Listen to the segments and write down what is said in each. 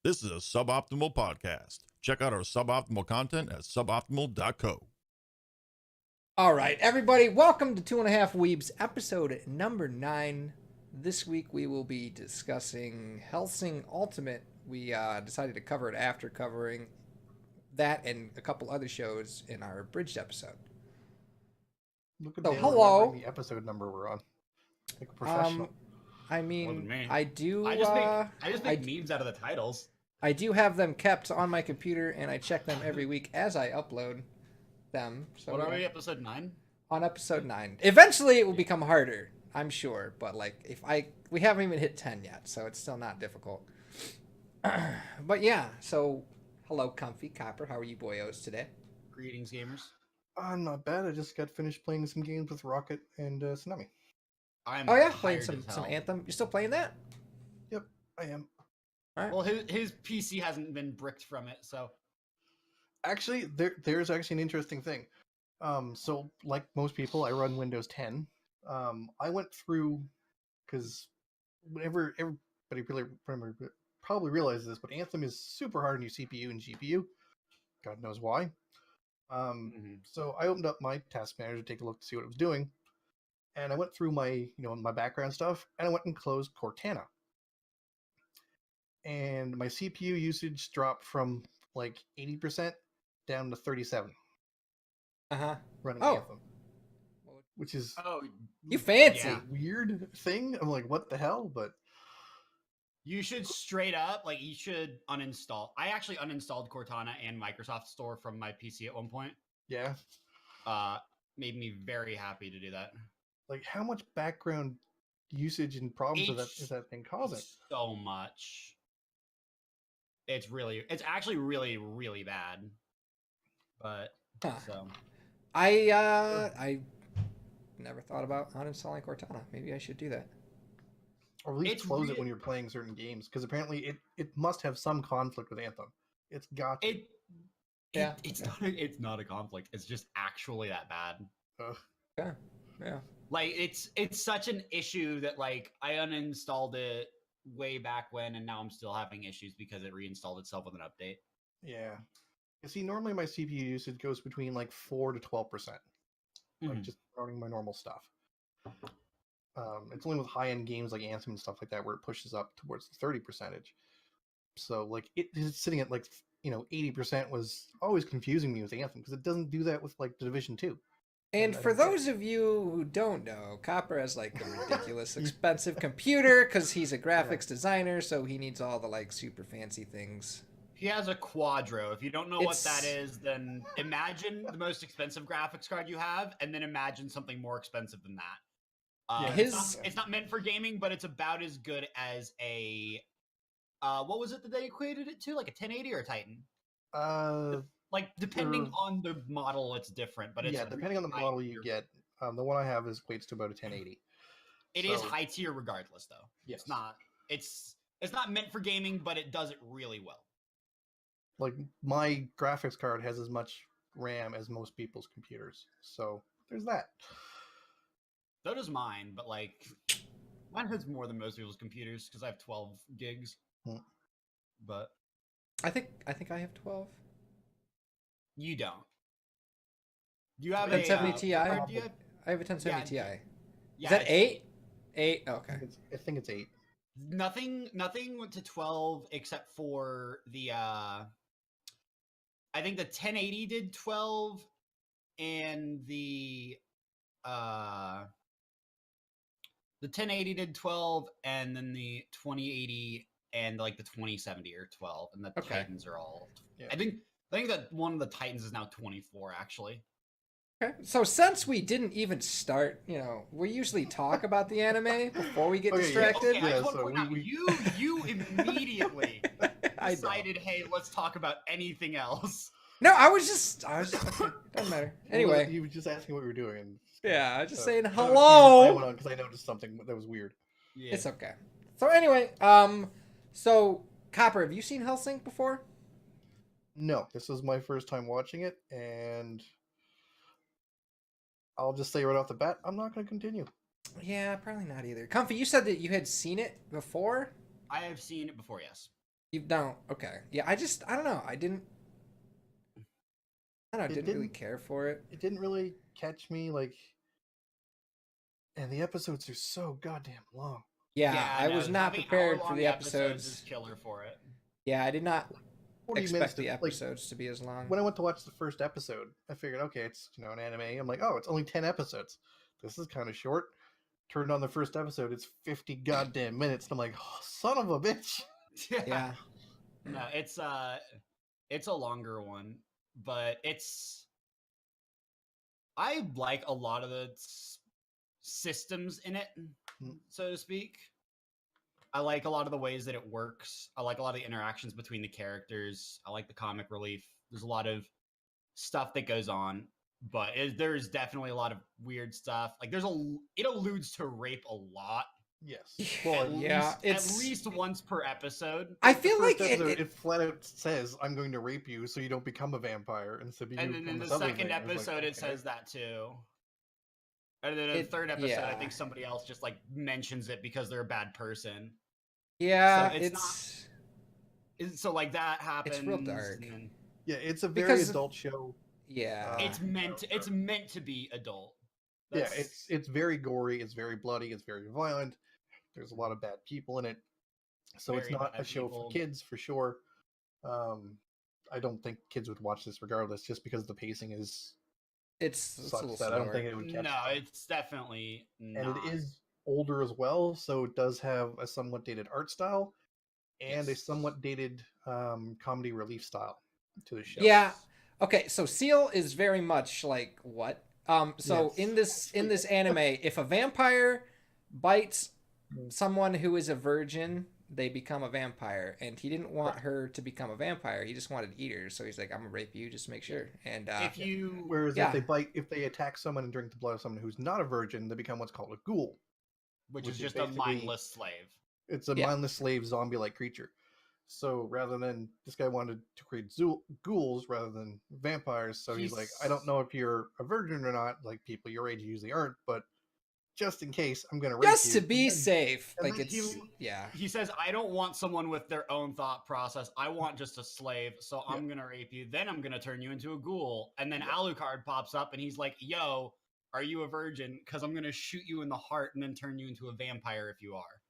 This is a Suboptimal podcast. Check out our suboptimal content at suboptimal.co. All right, everybody, welcome to 2.5 Weebs, episode number 9. This week we will be discussing Hellsing Ultimate. We decided to cover it after covering that and a couple other shows in our abridged episode. Look at So, Dan hello. remembering the episode number we're on. Like a professional. I Wasn't mean, me. I do. I just make memes out of the titles. I do have them kept on my computer, and I check them every week as I upload them. So What are we, episode 9? on episode 9. Eventually, it will become harder, I'm sure. But like, we haven't even hit 10 yet, so it's still not difficult. But yeah, so hello, Comfy Copper. How are you, boyos, today? Greetings, gamers. Not bad. I just got finished playing some games with Rocket and Tsunami. I'm Oh yeah, tired playing as some hell. Anthem. You still playing that? Yep, I am. All right. Well, his PC hasn't been bricked from it, so Actually, there's actually an interesting thing. So like most people, I run Windows 10. I went through because whenever everybody probably realizes this, but Anthem is super hard on your CPU and GPU. God knows why. So I opened up my task manager to take a look to see what it was doing, and I went through my my background stuff, and I went and closed Cortana, and my CPU usage dropped from like 80% down to 37 running Oh. Anthem, which is You fancy? Yeah. a weird thing. I'm like, what the hell? But You should straight up, you should uninstall. I actually uninstalled Cortana and Microsoft Store from my PC at one point. yeah, Made me very happy to do that. like how much background usage and problems is that thing causing? So much. It's actually really, really bad. But, Huh. so. I never thought about uninstalling Cortana. Maybe I should do that. Or at least It's close it real- when you're playing certain games, because apparently it must have some conflict with Anthem. It's got to. It's not a conflict. It's just actually that bad. Ugh. Yeah. Like it's such an issue that I uninstalled it way back when, and now I'm still having issues because it reinstalled itself with an update. Yeah. You see, normally my CPU usage goes between like 4 to 12%, like Mhm. just running my normal stuff. It's only with high-end games like Anthem and stuff like that where it pushes up towards the 30%. So like it's sitting at 80% was always confusing me with Anthem because it doesn't do that with like the Division 2. And I for don't get those of you who don't know, Copper has a ridiculous expensive computer because he's a graphics designer, so he needs all the super fancy things. He has a Quadro. If you don't know what that It's- is, then imagine the most expensive graphics card you have, and then imagine something more expensive than that. Yeah. It's not meant for gaming, but it's about as good as a what was it that they equated it to? Like a 1080 or a Titan? Depending Sure. on the model, it's different. But it's yeah, depending on the high model you tier. get, the one I have equates to about a 1080. It is So- high tier regardless, though. Yes. It's not meant for gaming, but it does it really well. Like my graphics card has as much RAM as most people's computers, so there's that. So does mine, but mine has more than most people's computers because I have 12 gigs. Hmm. But I think I have 12. you don't. Do you have a 1070 Ti? what card do you have? I have a 1070 Ti. Yeah, Is that it's 8? 8? Okay. I think it's 8. Nothing went to 12 except for the I think the 1080 did 12 and the 1080 did 12 and then the 2080 and the 2070 are 12 and the Okay. Titans are all Yeah. I think that one of the Titans is now 24 actually. Okay. So since we didn't even start, we usually talk about the anime before we get Okay, yeah. distracted. Okay, I Yeah, just want to so point out, we- you immediately I know. decided, hey, let's talk about anything else. No, I was just okay, doesn't matter. Anyway, he was just asking what we were doing. And yeah, I was just saying I hello. went on because I noticed something that was weird. Yeah. It's okay. So anyway, so Copper, have you seen Hellsing before? No, this was my first time watching it, and I'll just say right off the bat, I'm not going to continue. Yeah, probably not either. Comfy, you said that you had seen it before. I have seen it before, yes. You don't. Okay. Yeah, I don't know. I didn't really care for it. It didn't really catch me, like, and the episodes are so goddamn long. Yeah, I no, was not having prepared for hour-long the episodes is episodes. killer for it. Yeah, I did not 40 minutes expect to the like episodes to be as long. when I went to watch the first episode, I figured, okay, it's an anime. I'm like, oh, it's only 10 episodes. This is kind of short. Turned on the first episode, it's 50 goddamn minutes. And I'm like, oh, son of a bitch. Yeah. No, it's a longer one, but I like a lot of the systems in it, so to speak. I like a lot of the ways that it works. I like a lot of the interactions between the characters. I like the comic relief. There's a lot of stuff that goes on, but there's definitely a lot of weird stuff. Like it alludes to rape a lot. Yes. At least once per episode. I feel the like first episode, it flat out says, "I'm going to rape you, so you don't become a vampire." And then in the second episode, it says that too. And then in the third episode, I think somebody else just like mentions it because they're a bad person. Yeah, so so like that happens. It's real dark. Yeah, it's a very adult show. Yeah, it's meant to be adult. Yeah, it's very gory. It's very bloody. It's very violent. There's a lot of bad people in it, so it's not a show for kids for sure. I don't think kids would watch this regardless, just because the pacing is. It's a little slower. I don't think it would catch. No, it's definitely not. And it is older as well, so it does have a somewhat dated art style and a somewhat dated comedy relief style to the show. Yeah. Okay, so Seal is very much like what? So in this anime, if a vampire bites someone who is a virgin, they become a vampire, and he didn't want her to become a vampire. He just wanted to eat her, so he's like, "I'm gonna rape you, just to make sure." And whereas if they attack someone and drink the blood of someone who's not a virgin, they become what's called a ghoul, which is just a mindless slave. It's a mindless slave, zombie-like creature. So rather than this guy wanted to create ghouls rather than vampires, so he's like, I don't know if you're a virgin or not. Like people your age usually aren't, but just in case, I'm gonna rape you. Just to be safe. Like He says, I don't want someone with their own thought process. I want just a slave. So I'm gonna rape you. Then I'm gonna turn you into a ghoul. And then Alucard pops up and he's like, yo, are you a virgin? Because I'm gonna shoot you in the heart and then turn you into a vampire if you are.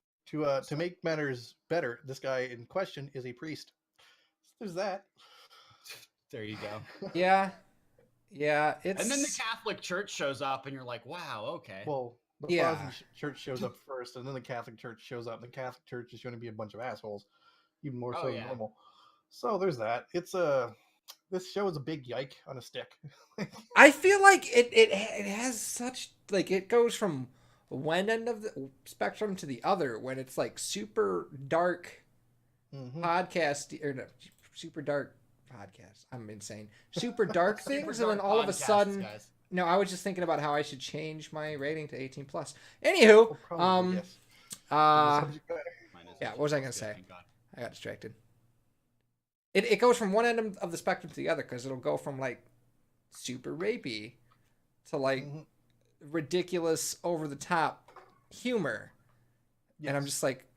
To make matters better, this guy in question is a priest. So there's that. There you go. Yeah. And then the Catholic Church shows up, and you're like, "Wow, okay." Well, the Protestant Church shows up first, and then the Catholic Church shows up. And the Catholic Church is going to be a bunch of assholes, even more so than normal. So there's that. This show is a big yike on a stick. I feel like it has such like it goes from one end of the spectrum to the other when it's like super dark podcast or no, super dark podcast. I'm insane. Super dark things, and then all of a sudden, guys. No, I was just thinking about how I should change my rating to 18 plus. Anywho, yes. Yeah, what was I gonna say? I got distracted. It goes from one end of the spectrum to the other because it'll go from like super rapey to like ridiculous over the top humor, and I'm just like,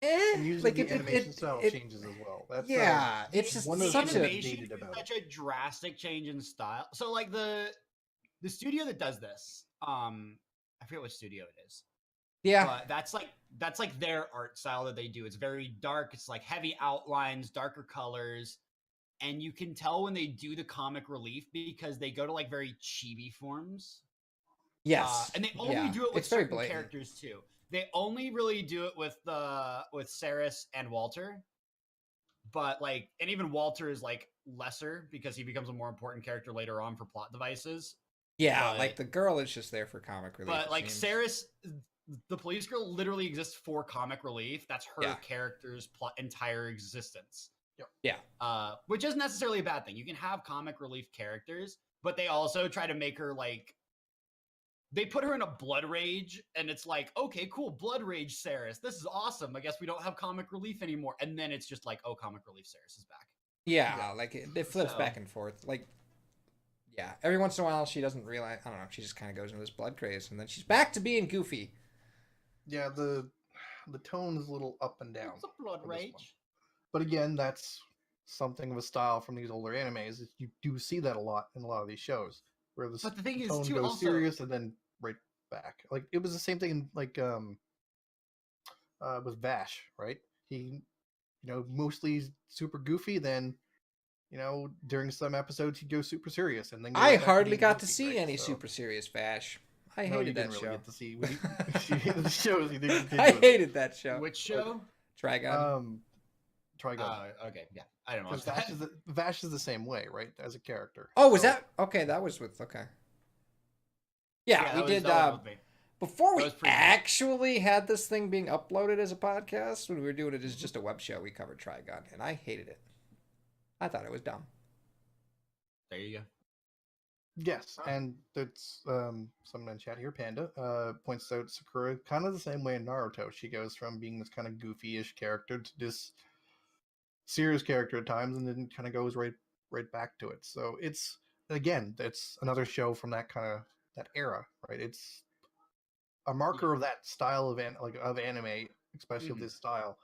and usually the animation style changes as well. That's it's just such a drastic change in style. So like the studio that does this, I forget what studio it is. Yeah, but that's like their art style that they do. It's very dark. It's like heavy outlines, darker colors. And you can tell when they do the comic relief because they go to like very chibi forms. Yes, and they only do it with certain characters too. They only really do it with Saris and Walter. But like, and even Walter is like lesser because he becomes a more important character later on for plot devices. Yeah, like the girl is just there for comic relief. But like Saris, the police girl literally exists for comic relief. That's her character's entire existence. Yeah. Which isn't necessarily a bad thing. You can have comic relief characters, but they also try to make her like, they put her in a blood rage, and it's like, okay, cool, blood rage Saris. This is awesome. I guess we don't have comic relief anymore. And then it's just like, oh, comic relief Saris is back. Yeah, like it flips back and forth. Like, yeah, every once in a while she doesn't realize, I don't know, she just kind of goes into this blood craze, and then she's back to being goofy. Yeah, the tone is a little up and down. It's a blood for this one. rage. But again, that's something of a style from these older animes. Is you do see that a lot in a lot of these shows, where But the thing is, tone too, goes also, serious and then right back. Like it was the same thing in with Vash, right? He, mostly super goofy. Then, during some episodes he'd go super serious, and then go I right back to hardly being got to goofy, see right? any So- super serious Vash. I No, you hated didn't that really show. get to see the shows. You didn't I hated that show. which show? Trigon. Trigon. Okay, yeah, I don't know. Because Vash is the same way, right? As a character. Oh, was So- that okay? That was with okay. Yeah, we that did. was with me. Before That we was pretty good. actually had this thing being uploaded as a podcast, when we were doing it as just a web show, we covered Trigon, and I hated it. I thought it was dumb. There you go. Yes, and that's someone in chat here, Panda, points out Sakura kind of the same way in Naruto. She goes from being this kind of goofy-ish character to this serious character at times, and then kind of goes right back to it. So it's another show from that era, right? It's a marker of that style of anime, especially of Mhm. this style,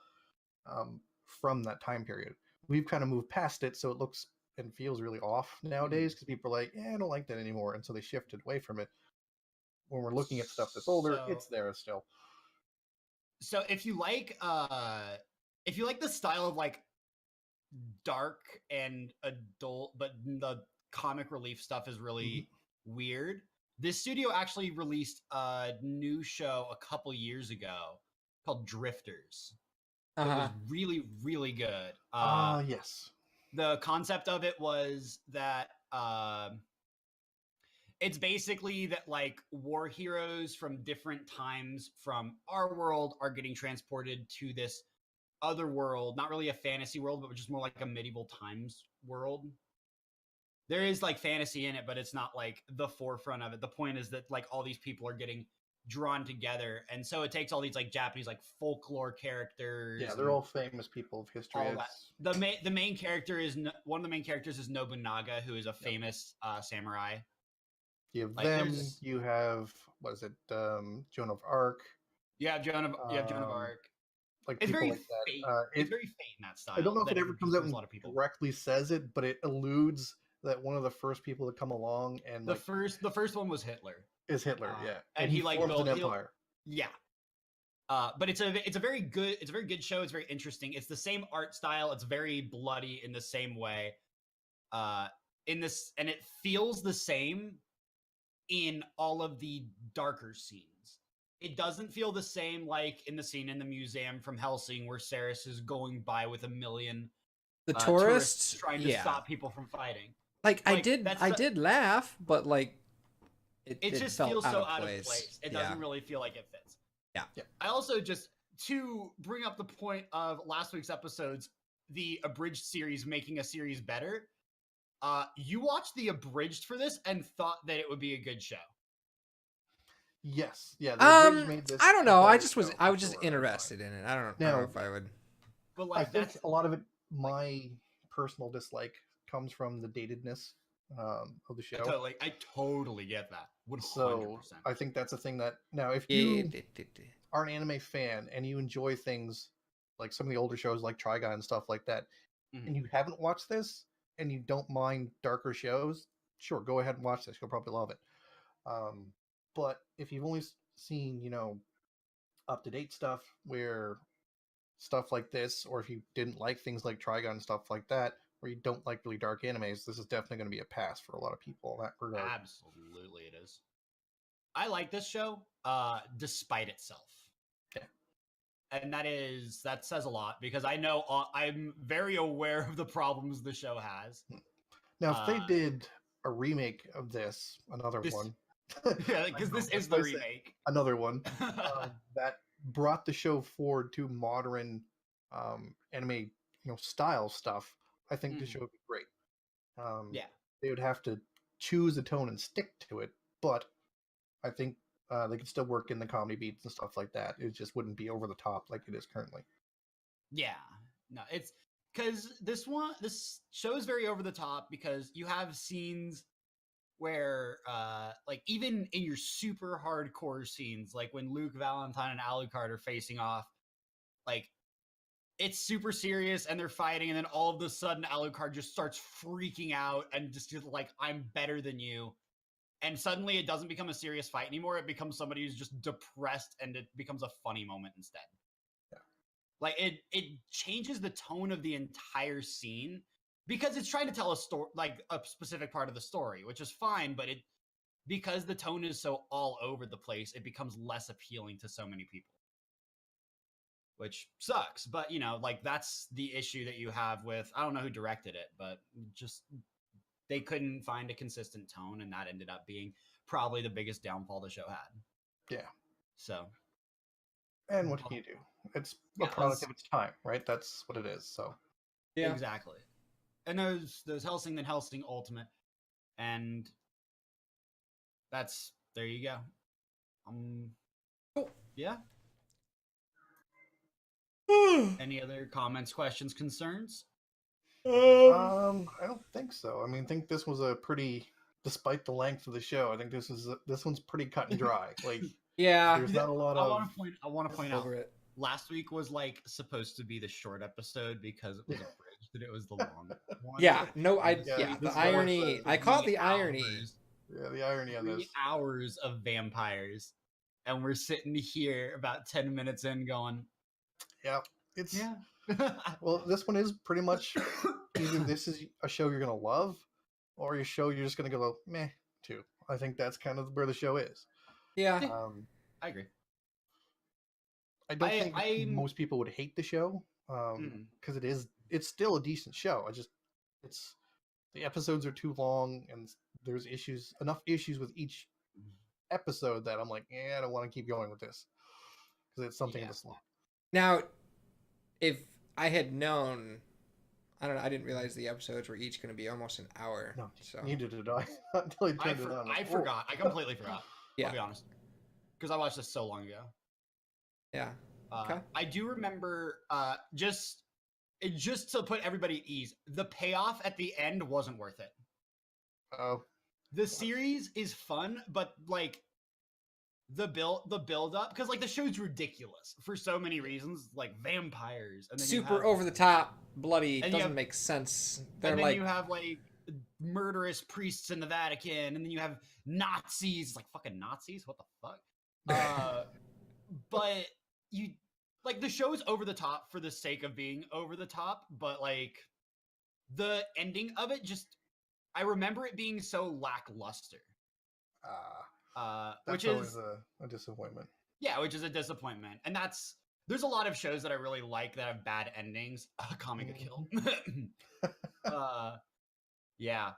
from that time period. We've kind of moved past it, so it looks and feels really off nowadays because people are like, I don't like that anymore, and so they shifted away from it. When we're looking at stuff that's older, it's there still. So if you like the style of like dark and adult, but the comic relief stuff is really weird. This studio actually released a new show a couple years ago called Drifters. It was really, really good. Yes. The concept of it was that it's basically that like war heroes from different times from our world are getting transported to this other world, not really a fantasy world, but just more like a medieval times world. There is like fantasy in it, but it's not like the forefront of it. The point is that like all these people are getting drawn together, and so it takes all these like Japanese like folklore characters. Yeah, they're all famous people of history. all that. The main character is one of the main characters is Nobunaga, who is a famous samurai. You have Like, them. You have what is it? Joan of Arc. You have Joan of Arc. Like It's people very like that. fate. It's very fate in that style. I don't know if that it ever comes out introduces and a lot of people. directly says it, but it alludes that one of the first people to come along and The first one was Hitler. is Hitler, yeah, and he like forms built an empire. Yeah. But it's a very good show. It's very interesting. It's the same art style. It's very bloody in the same way. And it feels the same in all of the darker scenes. It doesn't feel the same like in the scene in the museum from Hellsing where Ceres is going by with 1 million The tourists trying to stop people from fighting. Like I did laugh, but like it felt just feels so out of place. It doesn't really feel like it fits. Yeah. I also just to bring up the point of last week's episodes, the abridged series making a series better. You watched the abridged for this and thought that it would be a good show. Yes, yeah. The Abridged made this I don't know. I was just sure. interested in it. I don't know if I would. But I like think a lot of it, my personal dislike, comes from the datedness of the show. I totally get that. 100%. So I think that's a thing that now, if you are an anime fan and you enjoy things like some of the older shows like Trigon and stuff like that, and you haven't watched this and you don't mind darker shows, sure, go ahead and watch this. You'll probably love it. But if you've only seen, up-to-date stuff where stuff like this, or if you didn't like things like Trigon and stuff like that, or you don't like really dark animes, this is definitely going to be a pass for a lot of people in that regard. Absolutely it is. I like this show, despite itself. Okay. And that says a lot because I know I'm very aware of the problems the show has. Now, if they did a remake of this, another one. Yeah, because this is the remake. Another one that brought the show forward to modern anime, style stuff. I think the show would be great. Yeah, they would have to choose a tone and stick to it, but I think they could still work in the comedy beats and stuff like that. It just wouldn't be over the top like it is currently. Yeah, no, it's because this show is very over the top because you have scenes where like even in your super hardcore scenes, like when Luke Valentine and Alucard are facing off Like, it's super serious and they're fighting, and then all of a sudden Alucard just starts freaking out and just like, I'm better than you. And suddenly it doesn't become a serious fight anymore. It becomes somebody who's just depressed, and it becomes a funny moment instead. Yeah. Like, it changes the tone of the entire scene because it's trying to tell a story, like a specific part of the story, which is fine, but because the tone is so all over the place, it becomes less appealing to so many people. Which sucks, but like, that's the issue that you have with, I don't know who directed it, but just they couldn't find a consistent tone, and that ended up being probably the biggest downfall the show had. Yeah. So. And what can you do? It's a product of its time, right? That's what it is. So. Yeah. Exactly. And those Hellsing, then Hellsing Ultimate, and there you go. Cool. Yeah. Any other comments, questions, concerns? I don't think so. I mean, I think this was a pretty, despite the length of the show, I think this one's pretty cut and dry. Like, yeah, there's not a lot of. I want to point out. It. Last week was like supposed to be the short episode because it was abridged, and it was the long one. Yeah, no, the irony. I call it the irony. Yeah, the irony on this. 3 hours of vampires, and we're sitting here about 10 minutes in, going, "Yeah, it's Well, this one is pretty much either this is a show you're gonna love, or a show you're just gonna go meh to. I think that's kind of where the show is. Yeah, I agree. I don't think most people would hate the show because it's still a decent show. The episodes are too long, and there's enough issues with each episode that I'm like, I don't want to keep going with this because it's something to slow. Now, if I had known, I don't know, I didn't realize the episodes were each going to be almost an hour. No, so neither did I until I turned it on. I forgot. I completely forgot. Yeah. I'll be honest, because I watched this so long ago. Yeah. Okay. I do remember, just to put everybody at ease, the payoff at the end wasn't worth it. Oh. The series is fun, but like the build up, because like the show's ridiculous for so many reasons, like vampires and then super over the top, bloody, doesn't make sense. They're and then you have like murderous priests in the Vatican, and then you have Nazis, like fucking Nazis. What the fuck? But you like the show is over the top for the sake of being over the top, but like the ending of it I remember it being so lackluster. Which is a disappointment. Yeah, which is a disappointment. And there's a lot of shows that I really like that have bad endings. Comic Kill. Yeah.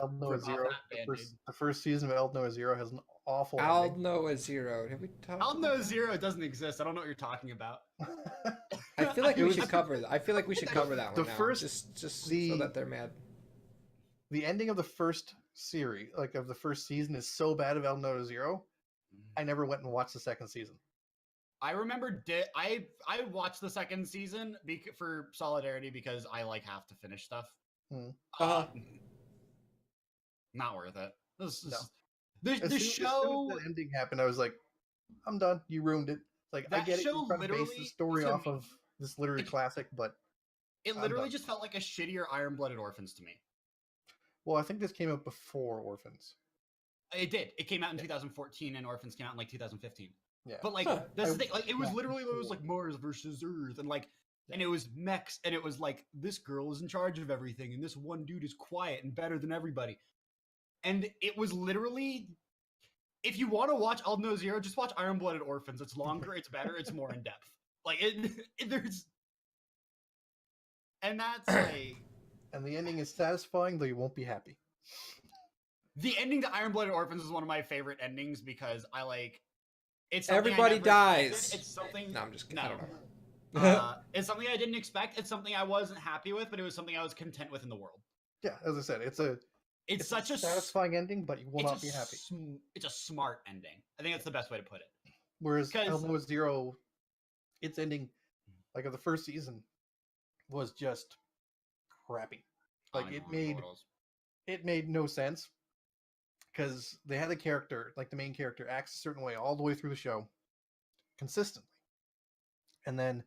El Noah Zero. The first season of El Noah Zero has an awful El Noah Zero. Have we talked El Noah Zero doesn't exist. I don't know what you're talking about. I feel like we should cover that. I feel like we should cover that one. Just so that they're mad. The ending of the first series, like of the first season, is so bad of El Noah Zero. I never went and watched the second season. I remember I watched the second season for solidarity because I like have to finish stuff. Not worth it. The show. As the ending happened, I was like, I'm done. You ruined it. Like, I get it. You're trying to base the story off of this literary classic, but it literally just felt like a shittier Iron-Blooded Orphans to me. Well, I think this came out before Orphans. It did. It came out in 2014, and Orphans came out in like 2015. Yeah. But like that's the thing. Like it was like Mars versus Earth, and like and it was mechs, and it was like this girl is in charge of everything, and this one dude is quiet and better than everybody. And it was literally, if you want to watch El Noah Zero, just watch Iron-Blooded Orphans. It's longer, it's better, it's more in depth. Like there's, and that's like. And the ending is satisfying, though you won't be happy. The ending to Iron-Blooded Orphans is one of my favorite endings because I like. It's everybody dies. It's something. No, I'm just kidding. No. I don't know. It's something I didn't expect. It's something I wasn't happy with, but it was something I was content with in the world. Yeah, as I said, it's such a satisfying ending, but you will not be happy. It's a smart ending. I think that's the best way to put it. Whereas El Noah Zero, its ending, like of the first season, was just crappy. Like it made no sense because they had a character, like the main character, acts a certain way all the way through the show, consistently, and then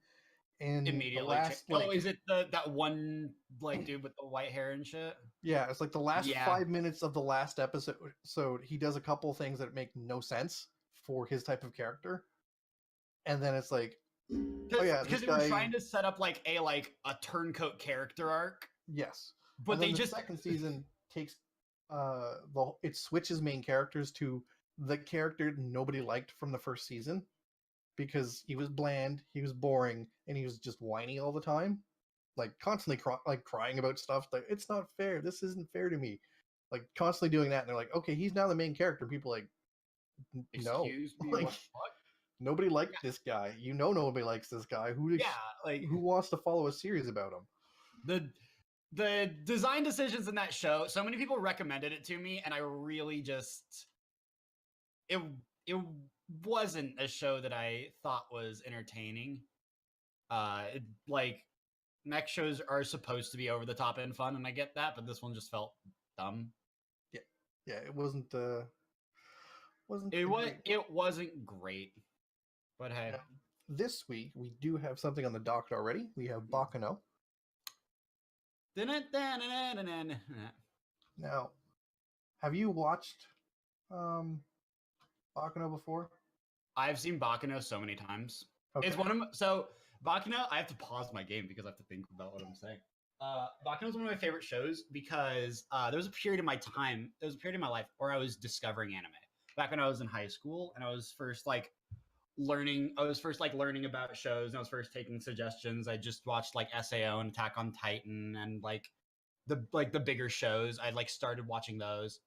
in the Immediately. last Oh, is it that one like dude with the white hair and shit? yeah, it's like the last Yeah. 5 minutes of the last episode. So he does a couple things that make no sense for his type of character, and then it's like, oh yeah, because this they were guy. trying to set up like a turncoat character arc, Yes, but and then they the just second season takes it switches main characters to the character nobody liked from the first season because he was bland, he was boring, and he was just whiny all the time, like constantly crying about stuff like it's not fair, this isn't fair to me, like constantly doing that. And they're like, okay, he's now the main character. People are like, no, excuse me, like what the fuck? nobody liked this guy. Nobody likes this guy. Yeah, like Who wants to follow a series about him? the design decisions in that show. So many people recommended it to me, and I really just it wasn't a show that I thought was entertaining. Like mech shows are supposed to be over the top and fun, and I get that, but this one just felt dumb. Yeah, it wasn't It wasn't great, but hey. Now, this week we do have something on the docket already. We have Bakano. Now, have you watched Bakano before? I've seen Bakano so many times. Okay. It's one of Bakano. I have to pause my game because I have to think about what I'm saying. Bakano is one of my favorite shows because there was a period in my life where I was discovering anime. Back when I was in high school and I was first learning about shows, and I was first taking suggestions. I just watched like SAO and Attack on Titan and the bigger shows. I started watching those,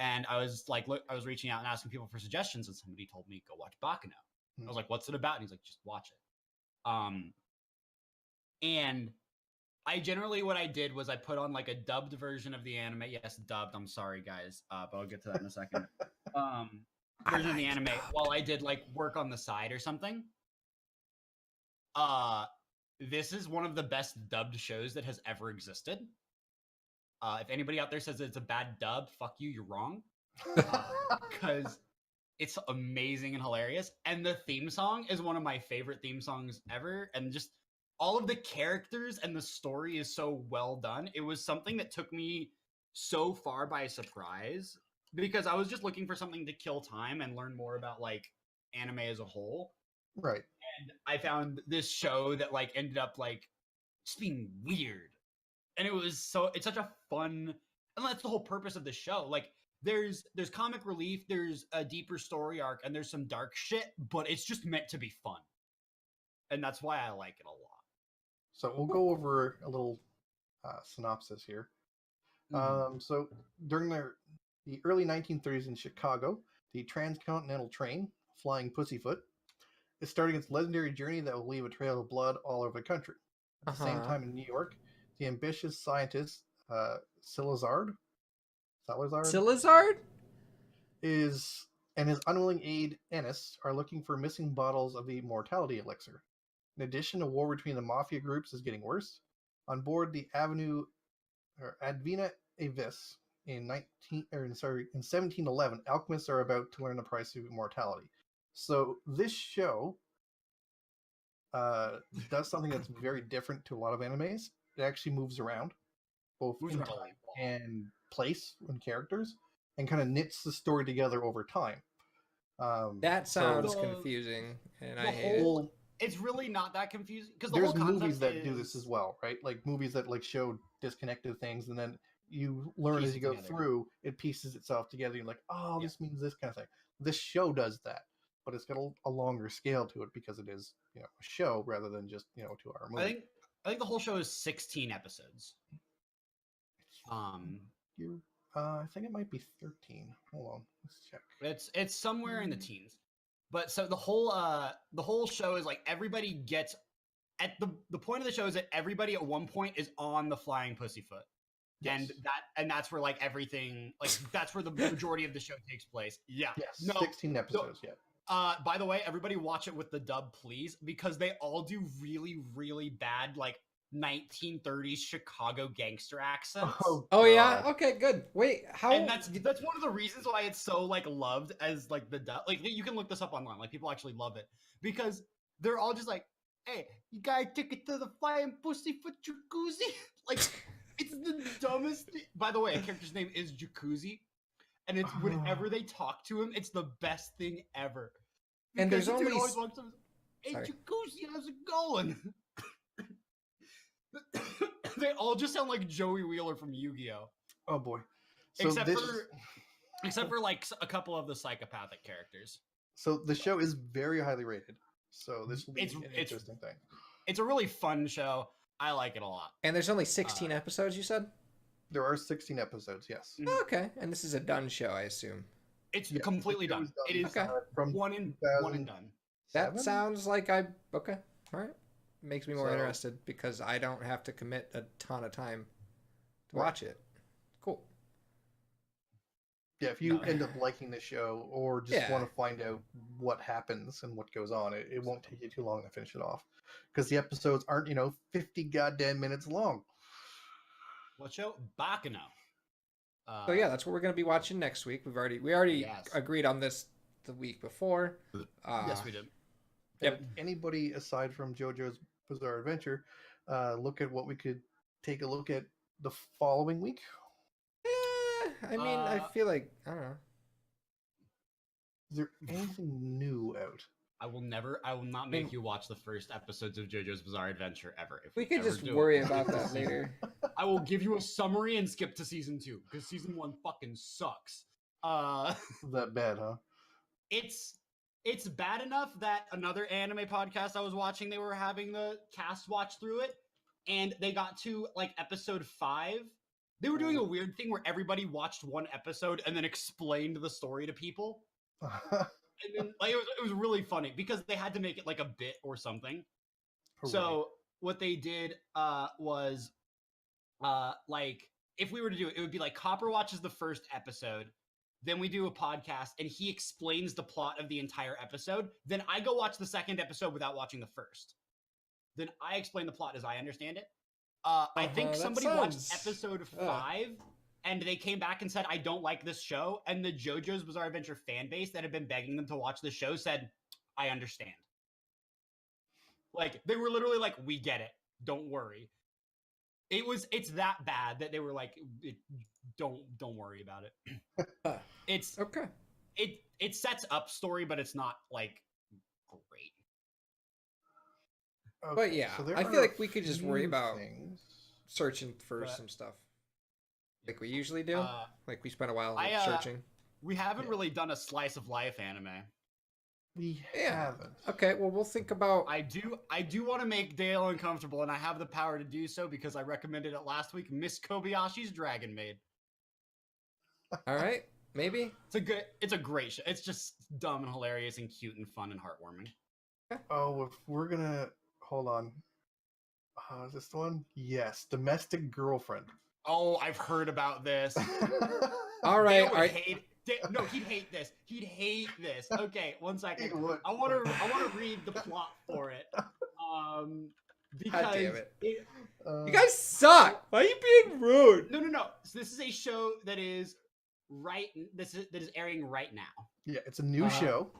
and I was I was reaching out and asking people for suggestions, and somebody told me go watch Bakano. I was like, "What's it about?" And he's like, "Just watch it." And I generally what I did was I put on a dubbed version of the anime. Yes, dubbed. I'm sorry, guys, but I'll get to that in a second. Version of the anime while I did work on the side or something. This is one of the best dubbed shows that has ever existed. If anybody out there says it's a bad dub, fuck you, you're wrong. Because it's amazing and hilarious. And the theme song is one of my favorite theme songs ever. And just all of the characters and the story is so well done. It was something that took me so far by surprise because I was just looking for something to kill time and learn more about anime as a whole. Right. And I found this show that ended up just being weird. And it's such a fun, and that's the whole purpose of the show. There's comic relief, there's a deeper story arc, and there's some dark shit, but it's just meant to be fun. And that's why I like it a lot. So we'll go over a little synopsis here. So during the early 1930s in Chicago, the transcontinental train, Flying Pussyfoot, is starting its legendary journey that will leave a trail of blood all over the country. At the same time in New York, the ambitious scientist Salazar and his unwilling aide Ennis are looking for missing bottles of the immortality elixir. In addition, a war between the mafia groups is getting worse. On board the Advena Avis in 1711, alchemists are about to learn the price of immortality. So this show does something that's very different to a lot of animes. It actually moves around, both in time and place and characters, and kind of knits the story together over time. That sounds confusing, and I hate it. It's really not that confusing because there's movies that do this as well, right? Movies that show disconnected things, and then you learn as you go through. It pieces itself together. You're like, oh, this means this kind of thing. This show does that, but it's got a longer scale to it because it is a show rather than just 2-hour movie. I think the whole show is 16 episodes. I think it might be 13. Hold on, let's check. It's somewhere in the teens. But so the whole show is everybody gets at the point of the show is that everybody at one point is on the Flying Pussyfoot. Yes. And that's where everything that's where the majority of the show takes place. Yeah. Yes. No, 16 episodes, yeah. By the way, everybody watch it with the dub, please, because they all do really, really bad 1930s Chicago gangster accents. Oh yeah. Okay, good. Wait, how? And that's one of the reasons why it's so loved as the dub. You can look this up online. People actually love it because they're all just hey, you got a ticket to the flying pussyfoot jacuzzi? Like, it's the dumbest thing. By the way, a character's name is Jacuzzi, and it's whenever they talk to him, it's the best thing ever. And there's Because the dude only always walks up and says, hey, Sorry. Jacuzzi, how's it going? They all just sound like Joey Wheeler from Yu-Gi-Oh! Oh boy. So Except for like a couple of the psychopathic characters. So the show is very highly rated. So this will be an interesting thing. It's a really fun show. I like it a lot. And there's only 16 episodes, you said? There are 16 episodes, yes. Oh, okay. And this is a done show, I assume. It's completely done. It is okay. From one and done. That sounds like okay. All right. Makes me more interested because I don't have to commit a ton of time to watch it. Cool. Yeah, if you end up liking the show or just want to find out what happens and what goes on, it won't take you too long to finish it off. Because the episodes aren't, 50 goddamn minutes long. What show? Bacano. So yeah, that's what we're going to be watching next week. We already agreed on this the week before. Yes, we did. Yep. Anybody aside from JoJo's Bizarre Adventure, look at what we could take a look at the following week. I mean, I feel like I don't know. Is there anything new out? I will not make you watch the first episodes of JoJo's Bizarre Adventure ever. If we could just worry about that later. I will give you a summary and skip to season 2 because season 1 fucking sucks. That bad, huh? It's bad enough that another anime podcast I was watching, they were having the cast watch through it, and they got to like episode 5. They were doing a weird thing where everybody watched one episode and then explained the story to people. And then like it was really funny because they had to make it like a bit or something. Hooray. So what they did was like if we were to do it, it would be like Copper watches the first episode, then we do a podcast and he explains the plot of the entire episode. Then I go watch the second episode without watching the first. Then I explain the plot as I understand it. I think somebody watched episode 5 and they came back and said, I don't like this show. And the JoJo's Bizarre Adventure fan base that had been begging them to watch the show said, I understand. Like, they were literally like, we get it. Don't worry. It's that bad that they were like, don't worry about it. It's okay. It sets up story, but it's not like great. Okay, but yeah, so I feel like we could just worry about searching for some stuff. Like we usually do. Like we spent a while searching. We haven't really done a slice of life anime. We haven't. Okay, well we'll think about. I do want to make Dale uncomfortable, and I have the power to do so because I recommended it last week. Miss Kobayashi's Dragon Maid. All right, maybe it's a great show. It's just dumb and hilarious and cute and fun and heartwarming. Oh, if we're gonna hold on. Is this the one? Yes, Domestic Girlfriend. Oh, I've heard about this. All right, no, he'd hate this. He'd hate this. Okay, 1 second. I want to read the plot for it. Because God damn it. You guys suck. Why are you being rude? No. So this is a show that is that is airing right now. Yeah, it's a new show.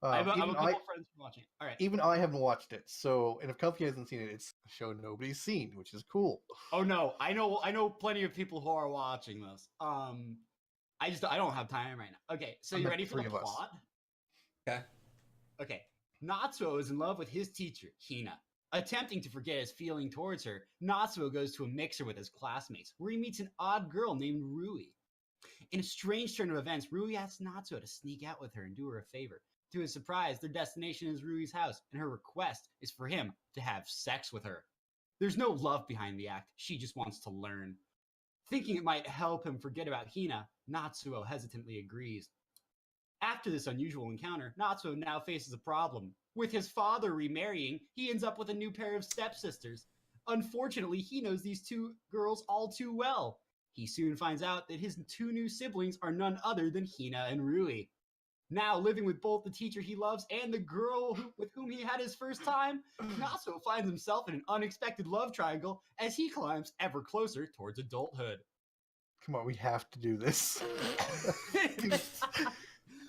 I have a couple friends watching it. All right. Even I haven't watched it. So, and if Kofi hasn't seen it, it's a show nobody's seen, which is cool. Oh no, I know plenty of people who are watching this. I don't have time right now. Okay, so you ready for the plot? Okay. Natsuo is in love with his teacher, Hina. Attempting to forget his feeling towards her, Natsuo goes to a mixer with his classmates, where he meets an odd girl named Rui. In a strange turn of events, Rui asks Natsuo to sneak out with her and do her a favor. To his surprise, their destination is Rui's house, and her request is for him to have sex with her. There's no love behind the act, she just wants to learn. Thinking it might help him forget about Hina, Natsuo hesitantly agrees. After this unusual encounter, Natsuo now faces a problem. With his father remarrying, he ends up with a new pair of stepsisters. Unfortunately, he knows these two girls all too well. He soon finds out that his two new siblings are none other than Hina and Rui. Now, living with both the teacher he loves and the girl with whom he had his first time, Natsuo finds himself in an unexpected love triangle as he climbs ever closer towards adulthood. Come on, we have to do this.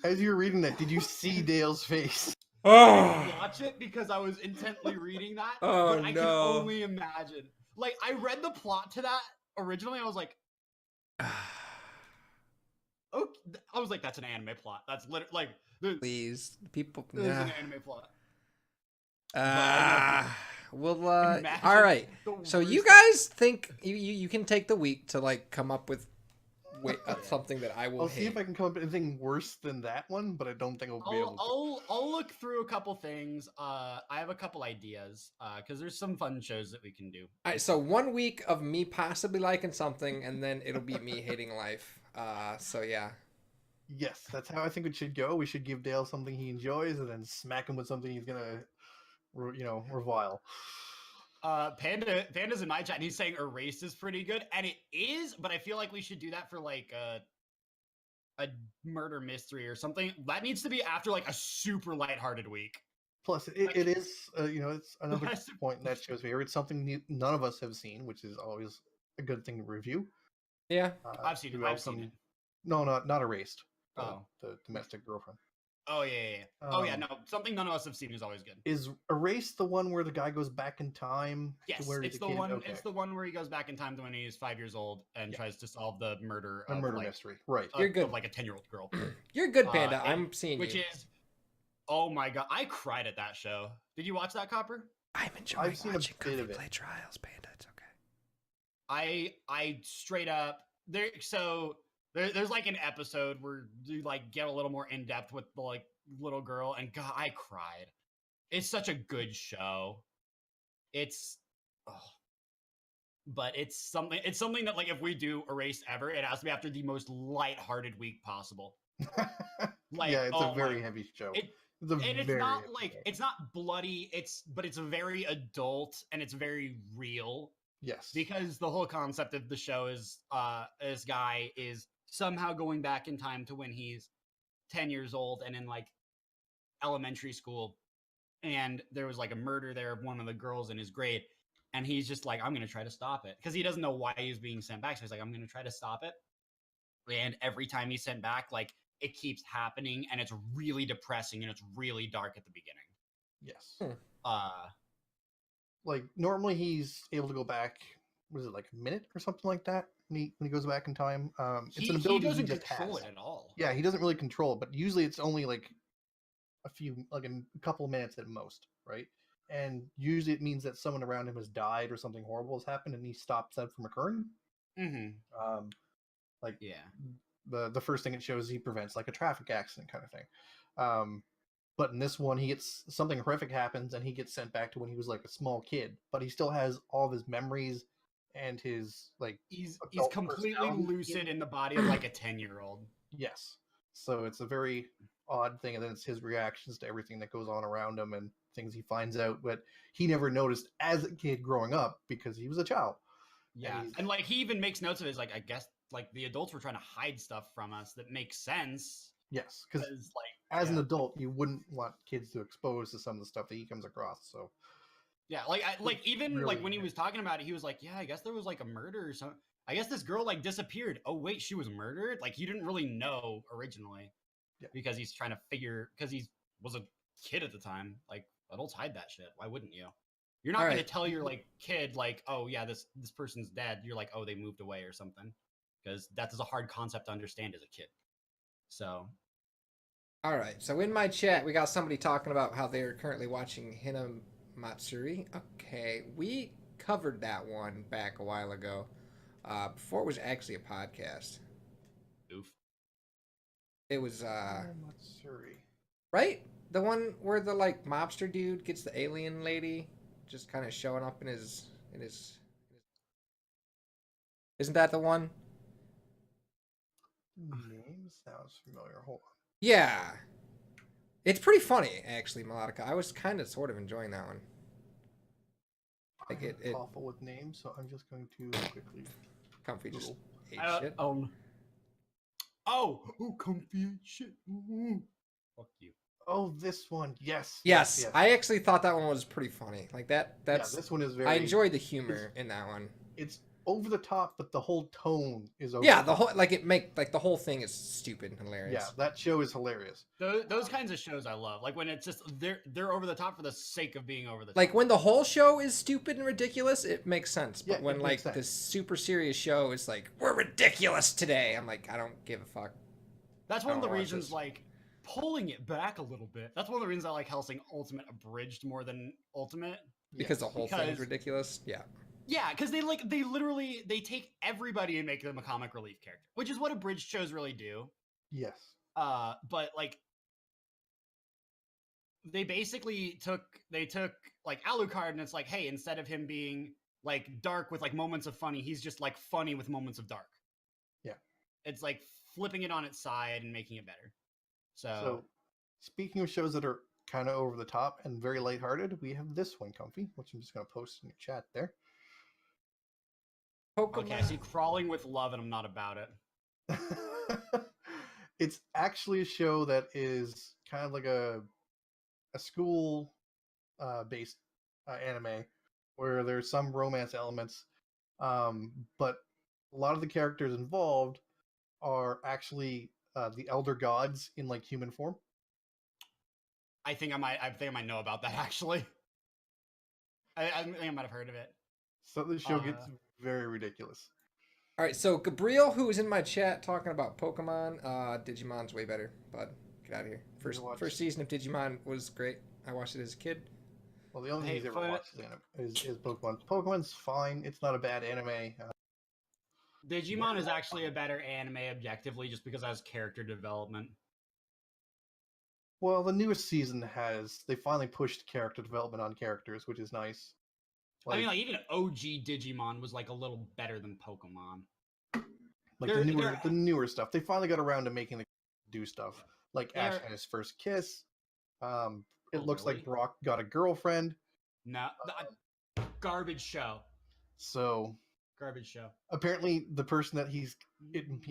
As you were reading that, did you see Dale's face? Oh, watch it because I was intently reading that. Oh, but I can no. only imagine. Like, I read the plot to that originally. I was like, okay. I was like, that's an anime plot. That's literally like, please, people. this is Yeah. an anime plot. I know. Well, Imagine all right. the So you worst- guys think you can take the week to like come up with something that I will I'll hate. see if I can come up with anything worse than that one, but I don't think I'll be able to. I'll look through a couple things. I have a couple ideas because there's some fun shows that we can do. All right, so 1 week of me possibly liking something, and then it'll be me hating life. So yeah. Yes, that's how I think it should go. We should give Dale something he enjoys, and then smack him with something he's gonna, revile. Panda's in my chat and he's saying Erased is pretty good, and it is, but I feel like we should do that for like a murder mystery or something. That needs to be after like a super lighthearted week. Plus, it is, it's another point in that show's favor. It's something none of us have seen, which is always a good thing to review. Yeah. I've seen it. I've seen it. No, not Erased. Oh. The domestic girlfriend. Oh yeah. Oh yeah, no. Something none of us have seen is always good. Is Erased the one where the guy goes back in time? Yes, to where he's it's a the kid? one. Okay. It's the one where he goes back in time to when he's 5 years old and tries to solve the murder A of murder like, mystery, right? You're good. of like a 10-year-old girl. You're good, Panda. I'm seeing which you. is, oh my god, I cried at that show. Did you watch that, Copper? I'm enjoying I've seen watching a bit Coffee of it. Play Trials, Panda. It's okay. I straight up there. So there's like an episode where you like get a little more in depth with the like little girl, and God, I cried. It's such a good show. But it's something that like if we do Erased ever, it has to be after the most lighthearted week possible. Like, yeah, it's oh a very my- heavy show. It, It's a and it's very not heavy like show. it's not bloody. But it's very adult and it's very real. Yes, Because the whole concept of the show is this guy is somehow going back in time to when he's 10 years old and in like elementary school, and there was like a murder there of one of the girls in his grade, and he's just like, I'm gonna try to stop it because he doesn't know why he's being sent back, so he's like, I'm gonna try to stop it. And every time he's sent back, like it keeps happening, and it's really depressing and it's really dark at the beginning. yes. Like normally he's able to go back. Was it like a minute or something like that when he goes back in time? It's an ability he doesn't just control has. it at all. Yeah, he doesn't really control it, but usually it's only like a couple of minutes at most, right? And usually it means that someone around him has died or something horrible has happened, and he stops that from occurring. Mm-hmm. Like Yeah. the first thing it shows he prevents like a traffic accident kind of thing. But in this one, he gets something horrific happens, and he gets sent back to when he was like a small kid, but he still has all of his memories and his like He's adult completely personality. lucid in the body of like a 10-year-old. Yes. So it's a very odd thing, and then it's his reactions to everything that goes on around him and things he finds out, but he never noticed as a kid growing up because he was a child. Yeah, and like he even makes notes of it. He's like, I guess like the adults were trying to hide stuff from us that makes sense. Yes, because like as an adult, you wouldn't want kids to expose to some of the stuff that he comes across. So yeah, like even really like when he was talking about it, he was like, yeah, I guess there was like a murder or something. I guess this girl like disappeared. Oh wait, she was murdered. Like he didn't really know originally, because he's trying to figure because he was a kid at the time. Like adults hide that shit. Why wouldn't you? You're not going to tell your like kid like, oh yeah, this person's dead. You're like, oh, they moved away or something, because that is a hard concept to understand as a kid. So, all right. So in my chat, we got somebody talking about how they're currently watching Hinamatsuri. Okay, we covered that one back a while ago, before it was actually a podcast. Oof. It was Hinamatsuri. right, the one where the like mobster dude gets the alien lady just kind of showing up in his. Isn't that the one? Name sounds familiar. Hold on. Yeah. It's pretty funny, actually, Melodica. I was kind of sort of enjoying that one. Like I'm awful with names, so I'm just going to quickly. Comfy just ate shit. Oh, comfy shit. Ooh. Fuck you. Oh, this one. Yes. Yes, I actually thought that one was pretty funny. Like that's this one is very. I enjoyed the humor in that one. It's over the top, but the whole tone is over. Yeah, the the whole top. the whole thing is stupid and hilarious. Yeah, that show is hilarious. Those kinds of shows I love. Like when it's just they're over the top for the sake of being over the top. Like when the whole show is stupid and ridiculous, it makes sense. But Yeah, when it like makes sense. the super serious show is like, we're ridiculous today, I'm like, I don't give a fuck. That's one of the I don't watch reasons, this. like, pulling it back a little bit. That's one of the reasons I like Hellsing Ultimate Abridged more than Ultimate. Because the whole thing is because- ridiculous. Yeah. Yeah, because they literally they take everybody and make them a comic relief character, which is what Abridged shows really do. Yes. But like they basically took like Alucard and it's like, hey, instead of him being like dark with like moments of funny, he's just like funny with moments of dark. Yeah. It's like flipping it on its side and making it better. So, speaking of shows that are kind of over the top and very lighthearted, we have this one, Comfy, which I'm just going to post in the chat there. Pokemon. Okay, I see Crawling with Love and I'm not about it. It's actually a show that is kind of like a school based anime where there's some romance elements, but a lot of the characters involved are actually the elder gods in like human form. I think I might know about that actually. I think I might have heard of it. So the show gets very ridiculous. All right, so Gabriel, who was in my chat talking about Pokemon, Digimon's way better, bud. Get out of here. First season of Digimon was great. I watched it as a kid. Well, the only Hey, thing he's ever watched is Pokemon. Pokemon's fine. It's not a bad anime. Digimon is actually a better anime objectively just because it has character development. Well, the newest season they finally pushed character development on characters, which is nice. I mean, like even OG Digimon was like a little better than Pokemon. Like the newer stuff, they finally got around to making the do stuff. Like Ash had his first kiss. It looks like Brock got a girlfriend. No, garbage show. So Garbage show. apparently, the person that he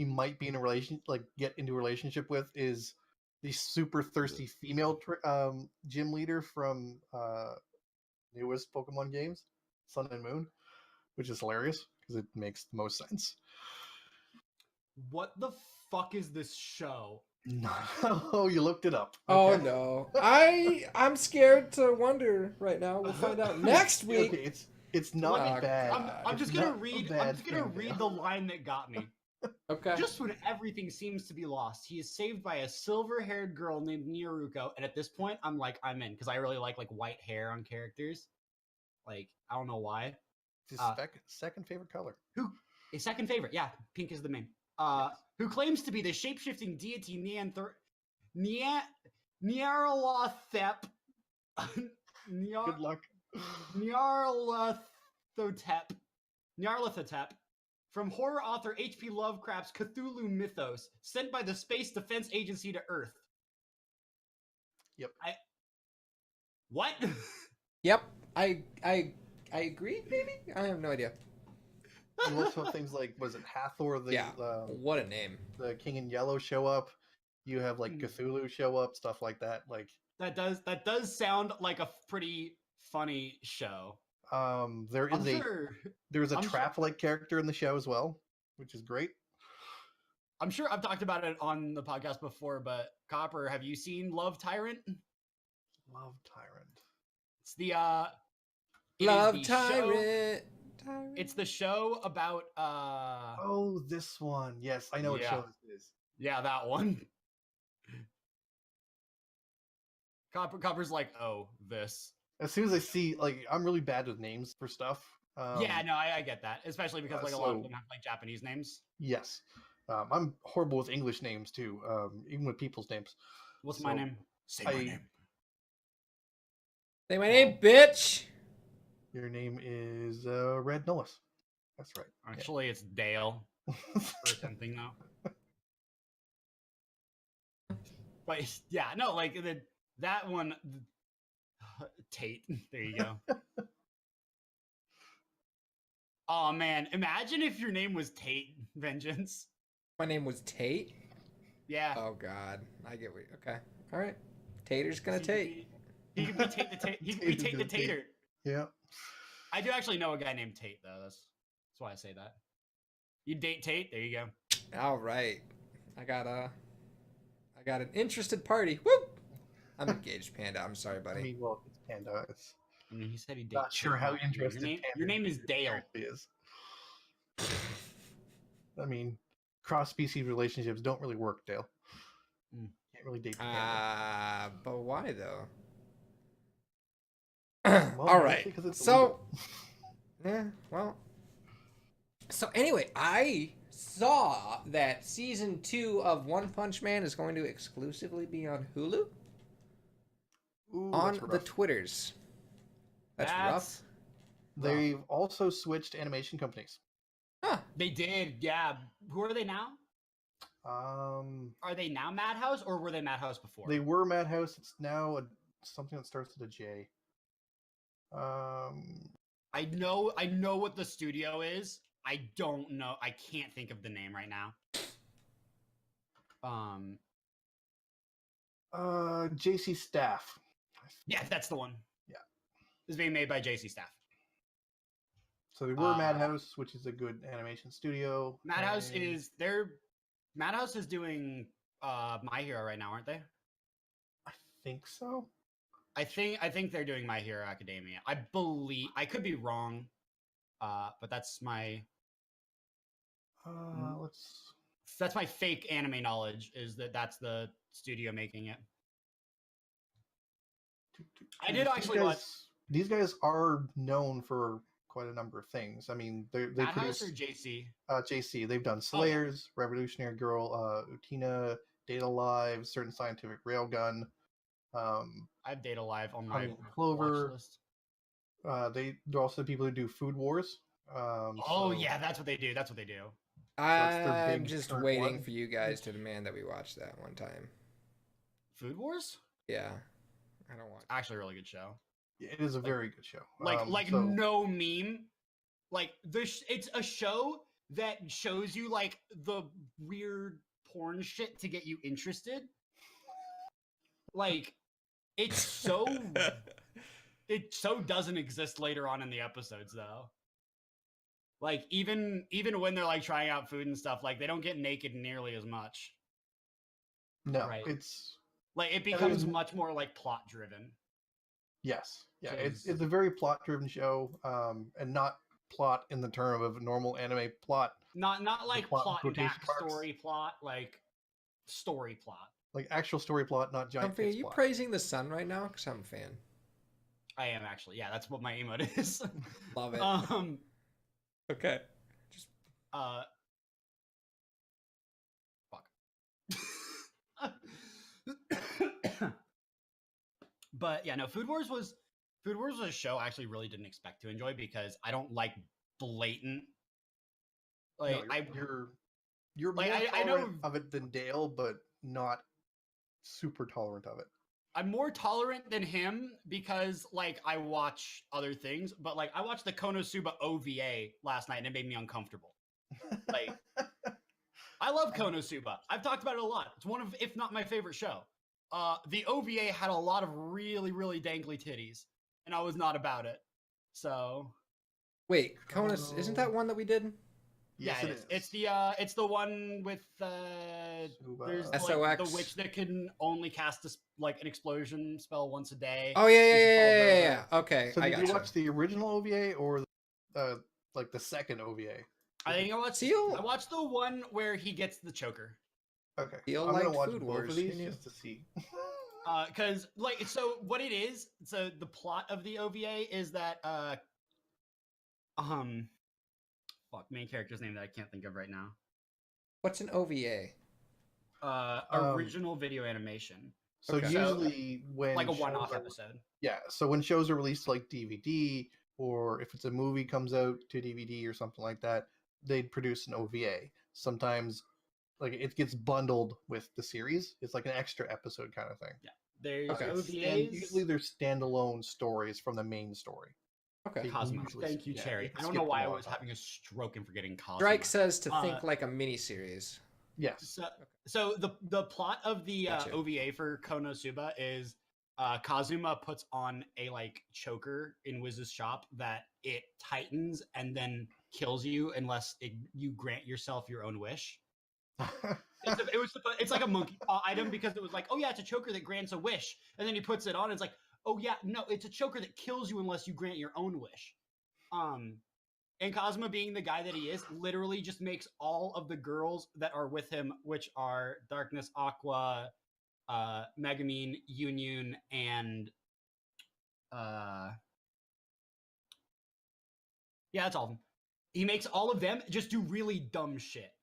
might be in a get into a relationship with is the super thirsty female gym leader from newest Pokemon games, Sun and Moon, which is hilarious because it makes the most sense. What the fuck is this show? No, oh, you looked it up. Oh Okay. no, I'm scared to wonder right now. We'll find out next week. Okay, it's not bad. I'm just It's gonna not a read. bad I'm just gonna thing, read though. the line that got me. Okay. Just when everything seems to be lost, he is saved by a silver-haired girl named Miyaruko, and at this point, I'm in because I really like white hair on characters. Like I don't know why. It's his second favorite color. Who his second favorite? Yeah, pink is the main. Who claims to be the shape-shifting deity Nyarlathotep. Good luck. Nyarlathotep from horror author H.P. Lovecraft's Cthulhu mythos, sent by the Space Defense Agency to Earth. Yep. What? Yep. I agree. Maybe I have no idea. And also things like, was it Hathor? What a name. The King in Yellow show up. You have like Cthulhu show up, stuff like that. Like that does sound like a pretty funny show. There's a trap-like character in the show as well, which is great. I'm sure I've talked about it on the podcast before, but Copper, have you seen Love Tyrant? Love Tyrant. It's the Love Tyrant. It's the show about oh, this one. Yes, I know what show this is. Yeah, that one. Copper's like, oh, this. As soon as I see, like, I'm really bad with names for stuff. Yeah, no, I get that, especially because like a lot of them have like Japanese names. Yes, I'm horrible with English names too, even with people's names. What's my name? Say my name. Say my name, bitch. Your name is Red Nullis. That's right. Actually, it's Dale or something though. But yeah, no, like that one. Tate. There you go. Oh man, imagine if your name was Tate Vengeance. My name was Tate? Yeah. Oh god. I get what okay. Alright. Tater's gonna Tate. He could be Tate the Tate. He could be Tate the Tater. Yeah. I do actually know a guy named Tate though. That's why I say that. You date Tate? There you go. All right. I got an interested party. Whoop! I'm engaged, Panda. I'm sorry, buddy. I mean, well, it's Panda. It's I mean, he said he dates. not sure how interested Your name is Dale. is. I mean, cross-species relationships don't really work, Dale. Can't really date the Panda. But why though? Well, All right. So, illegal. yeah. Well. So anyway, I saw that season 2 of One Punch Man is going to exclusively be on Hulu. Ooh, On that's the rough. Twitters. That's rough. They've also switched animation companies. Huh. They did, yeah. Who are they now? Are they now Madhouse, or were they Madhouse before? They were Madhouse. It's now something that starts with a J. I know what the studio is. I don't know. I can't think of the name right now. JC Staff. Yeah, that's the one. Yeah. It's being made by JC Staff. So they were Madhouse, which is a good animation studio. Madhouse is doing My Hero right now, aren't they? I think so. I think they're doing My Hero Academia. I believe. I could be wrong. But that's my that's my fake anime knowledge, is that's the studio making it. I did actually watch. These guys are known for quite a number of things. I mean, they Madhouse produce or JC? JC. They've done Slayers, Revolutionary Girl, Utina, Data Live, Certain Scientific Railgun. I have Data Live on my Clover. watch list. They're also the people who do Food Wars. Yeah, that's what they do. That's what they do. I'm just waiting for you guys to demand that we watch that one time. Food Wars? Yeah, I don't want. Actually, a really good show. Yeah, it is a very good show. No meme. Like it's a show that shows you like the weird porn shit to get you interested. Like it's so it so doesn't exist later on in the episodes though. Like even when they're like trying out food and stuff, like they don't get naked nearly as much. No, right. It's like it becomes much more like plot driven. Yes. Yeah, it's a very plot driven show, and not plot in the term of normal anime plot. Not like plot backstory plot, like story plot. Like actual story plot, not giant. Are you praising the sun right now? Because I'm a fan. I am actually. Yeah, that's what my emote is. Love it. Okay. Just fuck. But yeah, no, Food Wars was a show I actually really didn't expect to enjoy, because I don't like blatant. Like you're more tolerant of it than Dale, but not super tolerant of it. I'm more tolerant than him because like I watch other things, but like I watched the Konosuba OVA last night and it made me uncomfortable. Like I love Konosuba. I've talked about it a lot. It's one of, if not my favorite show. The OVA had a lot of really, really dangly titties, and I was not about it. So wait, isn't that one that we did? Yes, yeah, it is. It's the one with there's like, the witch that can only cast an explosion spell once a day. Oh yeah. Okay. So did you watch the original OVA or like the second OVA? I think I watched Seal. I watched the one where he gets the choker. Okay. I'm gonna watch Food both Wars of these just to see. Because like, so what it is, so the plot of the OVA is that main character's name that I can't think of right now. What's an OVA? Original video animation. So usually when like a one-off episode. Yeah, so when shows are released like DVD, or if it's a movie comes out to DVD or something like that, they'd produce an OVA. Sometimes like it gets bundled with the series. It's like an extra episode kind of thing. Yeah. There's OVAs. And usually they're standalone stories from the main story. Okay. Cosmo. Thank you, Cherry. I don't know why I was having a stroke and forgetting Cosmo. Drake says to think like a mini-series. Yes. So the plot of the OVA for Konosuba is Kazuma puts on a like choker in Wiz's shop that it tightens and then kills you unless you grant yourself your own wish. It's like a monkey paw item because it was like, oh yeah, it's a choker that grants a wish, and then he puts it on. And it's like, oh yeah, no, it's a choker that kills you unless you grant your own wish. And Cosmo, being the guy that he is, literally just makes all of the girls that are with him, which are Darkness, Aqua, Megamine, Union, and yeah, that's all of them. He makes all of them just do really dumb shit.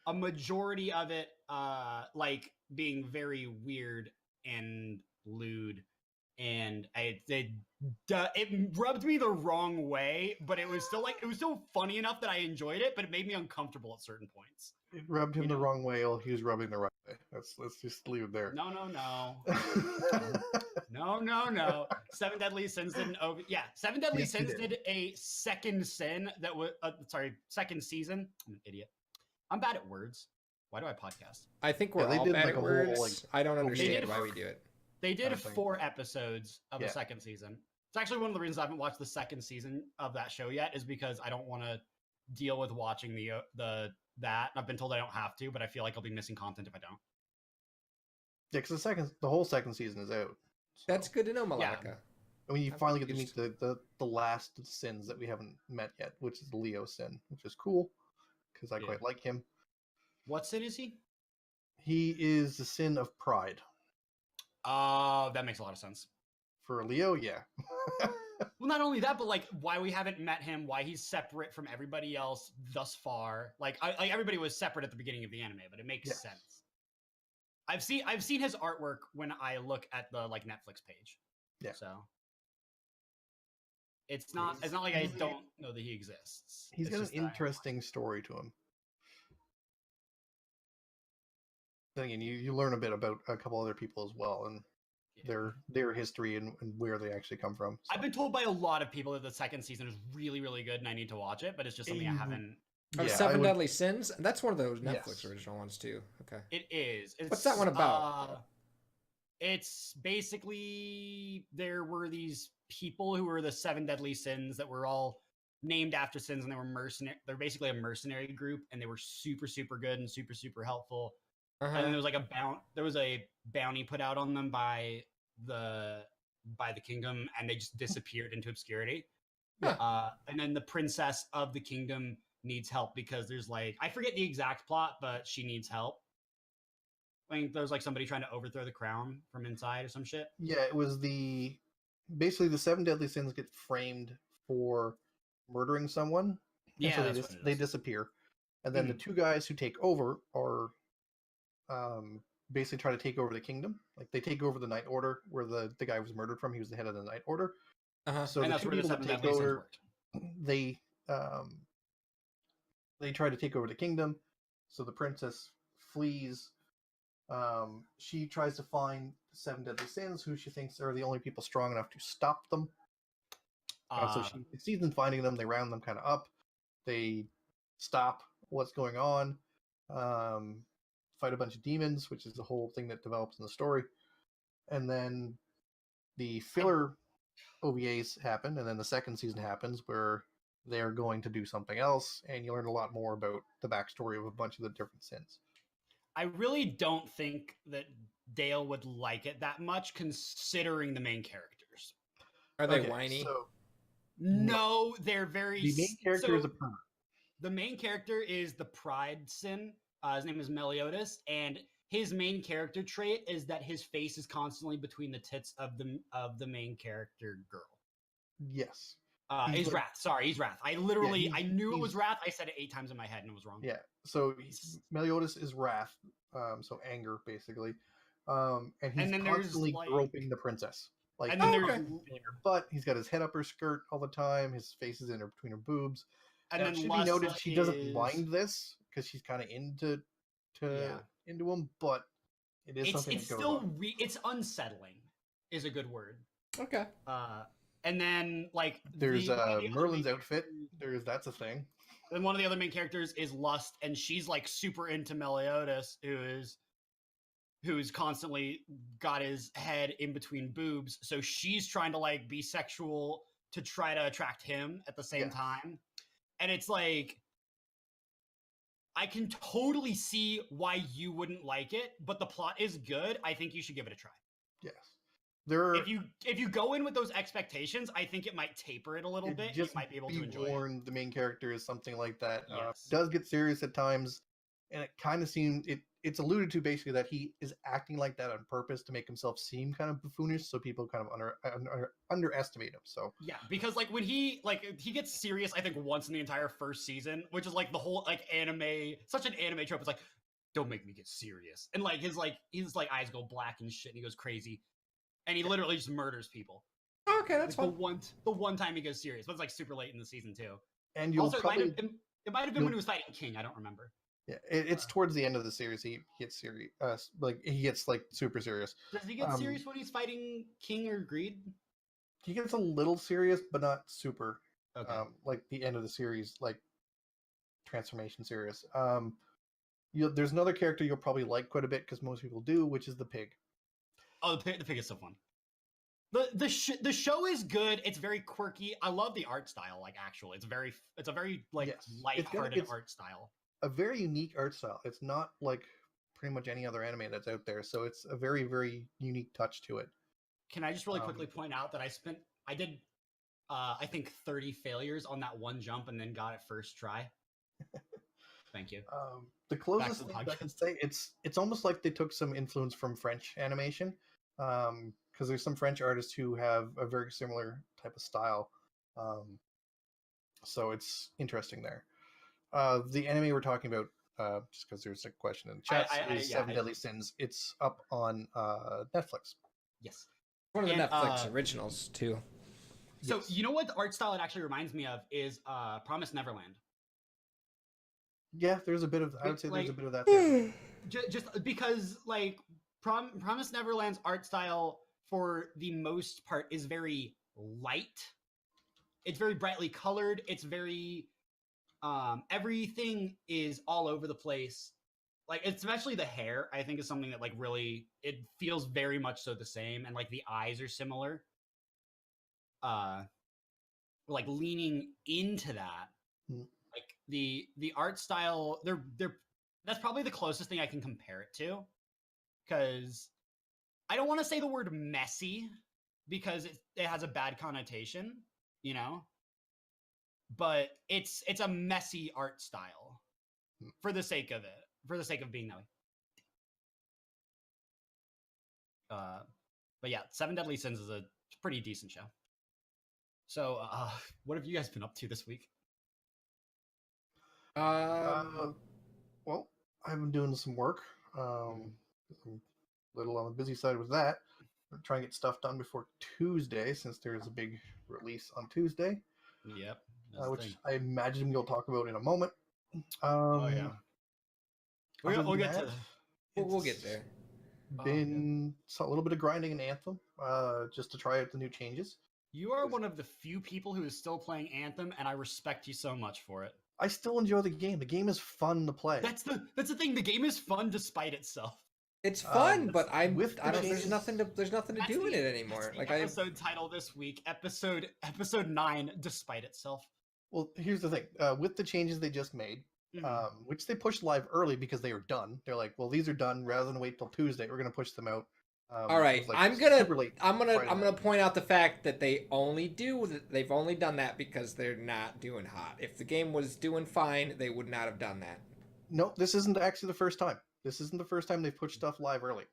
A majority of it, like being very weird and lewd, and it rubbed me the wrong way, but it was still funny enough that I enjoyed it, but it made me uncomfortable at certain points. It rubbed him the wrong way while he was rubbing the right way. Let's just leave it there. No. No. Seven Deadly Sins didn't over. Yeah, Seven Deadly Sins did a second sin that was second season. I'm an idiot. I'm bad at words. Why do I podcast? I think we're all bad at words. I don't understand why we do it. They did 4 episodes of the second season. It's actually one of the reasons I haven't watched the second season of that show yet, is because I don't want to deal with watching that. I've been told I don't have to, but I feel like I'll be missing content if I don't. Yeah, because the whole second season is out. So. That's good to know, Malaka. Yeah. I mean, you finally get to meet the last sins that we haven't met yet, which is the Leo sin, which is cool because I quite like him. What sin is he? He is the sin of pride. That makes a lot of sense. For Leo, yeah. Well, not only that, but like why we haven't met him, why he's separate from everybody else thus far. Like everybody was separate at the beginning of the anime, but it makes sense. I've seen his artwork when I look at the like Netflix page. Yeah. So it's not like I don't know that he exists. He's got an interesting story to him. Then again, you learn a bit about a couple other people as well, and their history and where they actually come from. So. I've been told by a lot of people that the second season is really, really good, and I need to watch it, but it's just something I haven't. Seven Deadly Sins? That's one of those Netflix original ones too. Okay. It is. What's that one about? It's basically there were these people who were the 7 Deadly Sins that were all named after sins, and they were mercenary. They're basically a mercenary group, and they were super, super good and super, super helpful. And then there was like a bounty put out on them by the kingdom, and they just disappeared into obscurity. And then the princess of the kingdom needs help because there's like, I forget the exact plot, but she needs help. I think there's like somebody trying to overthrow the crown from inside or some shit. Yeah, it was basically the 7 Deadly Sins get framed for murdering someone. Yeah, so they disappear. And then the 2 guys who take over are basically try to take over the kingdom. Like they take over the Night Order, where the guy was murdered from. He was the head of the Night Order. So and the 2 people that take over, they try to take over the kingdom. So the princess flees. She tries to find the 7 Deadly Sins, who she thinks are the only people strong enough to stop them. So she succeeds in finding them. They round them kind of up. They stop what's going on. Fight a bunch of demons, which is the whole thing that develops in the story. And then the filler OVAs happen, and then the second season happens where they're going to do something else, and you learn a lot more about the backstory of a bunch of the different sins. I really don't think that Dale would like it that much, considering the main characters. Are they whiny? No, they're very... The main character is a pervert. The main character is the Pride Sin. His name is Meliodas, and his main character trait is that his face is constantly between the tits of the main character girl. Yes. He's Wrath. Sorry, he's Wrath. I knew it was Wrath. I said it 8 times in my head and it was wrong. Yeah. So Meliodas is Wrath. So anger, basically. And he's constantly groping the princess. Like, and then there's her butt. He's got his head up her skirt all the time. His face is in between her boobs. And then it should be noted she doesn't mind this because she's kind of into him, but it is something. It's still it's unsettling. Is a good word. Okay. And then like there's Merlin's outfit. That's a thing. And one of the other main characters is Lust, and she's like super into Meliodas, who's constantly got his head in between boobs. So she's trying to like be sexual to try to attract him at the same Yes. time. And it's like, I can totally see why you wouldn't like it, but the plot is good. I think you should give it a try. Yes. There are, If you go in with those expectations, I think it might taper it a little bit. You just might be able to be enjoy it. warned, the main character is something like that. Yes. Does get serious at times, and it kind of seems it's alluded to basically that he is acting like that on purpose to make himself seem kind of buffoonish, so people kind of underestimate him. So Yeah, because like when he gets serious, I think once in the entire first season, which is like the whole like anime, such an anime trope. It's like, don't make me get serious, and like his eyes go black and shit, and he goes crazy, and he literally just murders people. Okay, that's Like, fun. the one time he goes serious, but it's like super late in the season too. and you'll Also, probably it might have been when he was fighting King. I don't remember. yeah, it's towards the end of the series he gets serious, like he gets like super serious. Does he get serious when he's fighting King or Greed? He gets a little serious, but not super. Okay. Like the end of the series, like transformation serious. There's another character you'll probably like quite a bit because most people do, which is the pig. Oh, the pig is so fun. The show is good. It's very quirky. I love the art style. Like, actually, it's a very like Yes. lighthearted It's art style. a very unique art style. It's not like pretty much any other anime that's out there, so it's a very, very unique touch to it. Can I just really quickly point out that I did I think 30 failures on that one jump and then got it first try. Thank you. The closest the thing I can say, it's almost like they took some influence from French animation, because there's some French artists who have a very similar type of style. So it's interesting there. The anime we're talking about, just because there's a question in the chat, is Seven Deadly Sins. It's up on Netflix. Yes. One of the Netflix originals too. So Yes. you know what the art style it actually reminds me of is Promised Neverland. Yeah, there's a bit of. I would say Like- there's a bit of that there. Just because like Promised Neverland's art style for the most part is very light. It's very brightly colored. It's very everything is all over the place. Like, especially the hair, I think is something that like really it feels very much so the same, and like the eyes are similar. Like leaning into that. Hmm. Like the art style, they're that's probably the closest thing I can compare it to. Because I don't want to say the word messy because it has a bad connotation, you know? But it's a messy art style for the sake of it, for the sake of being that way. But yeah, Seven Deadly Sins is a pretty decent show. So, what have you guys been up to this week? Well, I've been doing some work. I'm a little on the busy side with that. I'm trying to get stuff done before Tuesday, since there's a big release on Tuesday. Yep. Which I imagine we'll talk about in a moment. Oh yeah. We'll get to. We'll get there. Been a little bit of grinding in Anthem, just to try out the new changes. You are one of the few people who is still playing Anthem, and I respect you so much for it. I still enjoy the game. The game is fun to play. That's the thing. The game is fun despite itself. It's fun, but with the there's changes- nothing to do in it anymore. Like episode title this week, episode 9, despite itself. Well, here's the thing. With the changes they just made, Mhm. which they pushed live early because they were done. They're like, well, these are done. Rather than wait till Tuesday, we're going to push them out. All right, it was, like, I'm super late gonna Friday. point out the fact that they've only done that because they're not doing hot. If the game was doing fine, they would not have done that. No, this isn't actually the first time. This isn't the first time they've pushed stuff live early.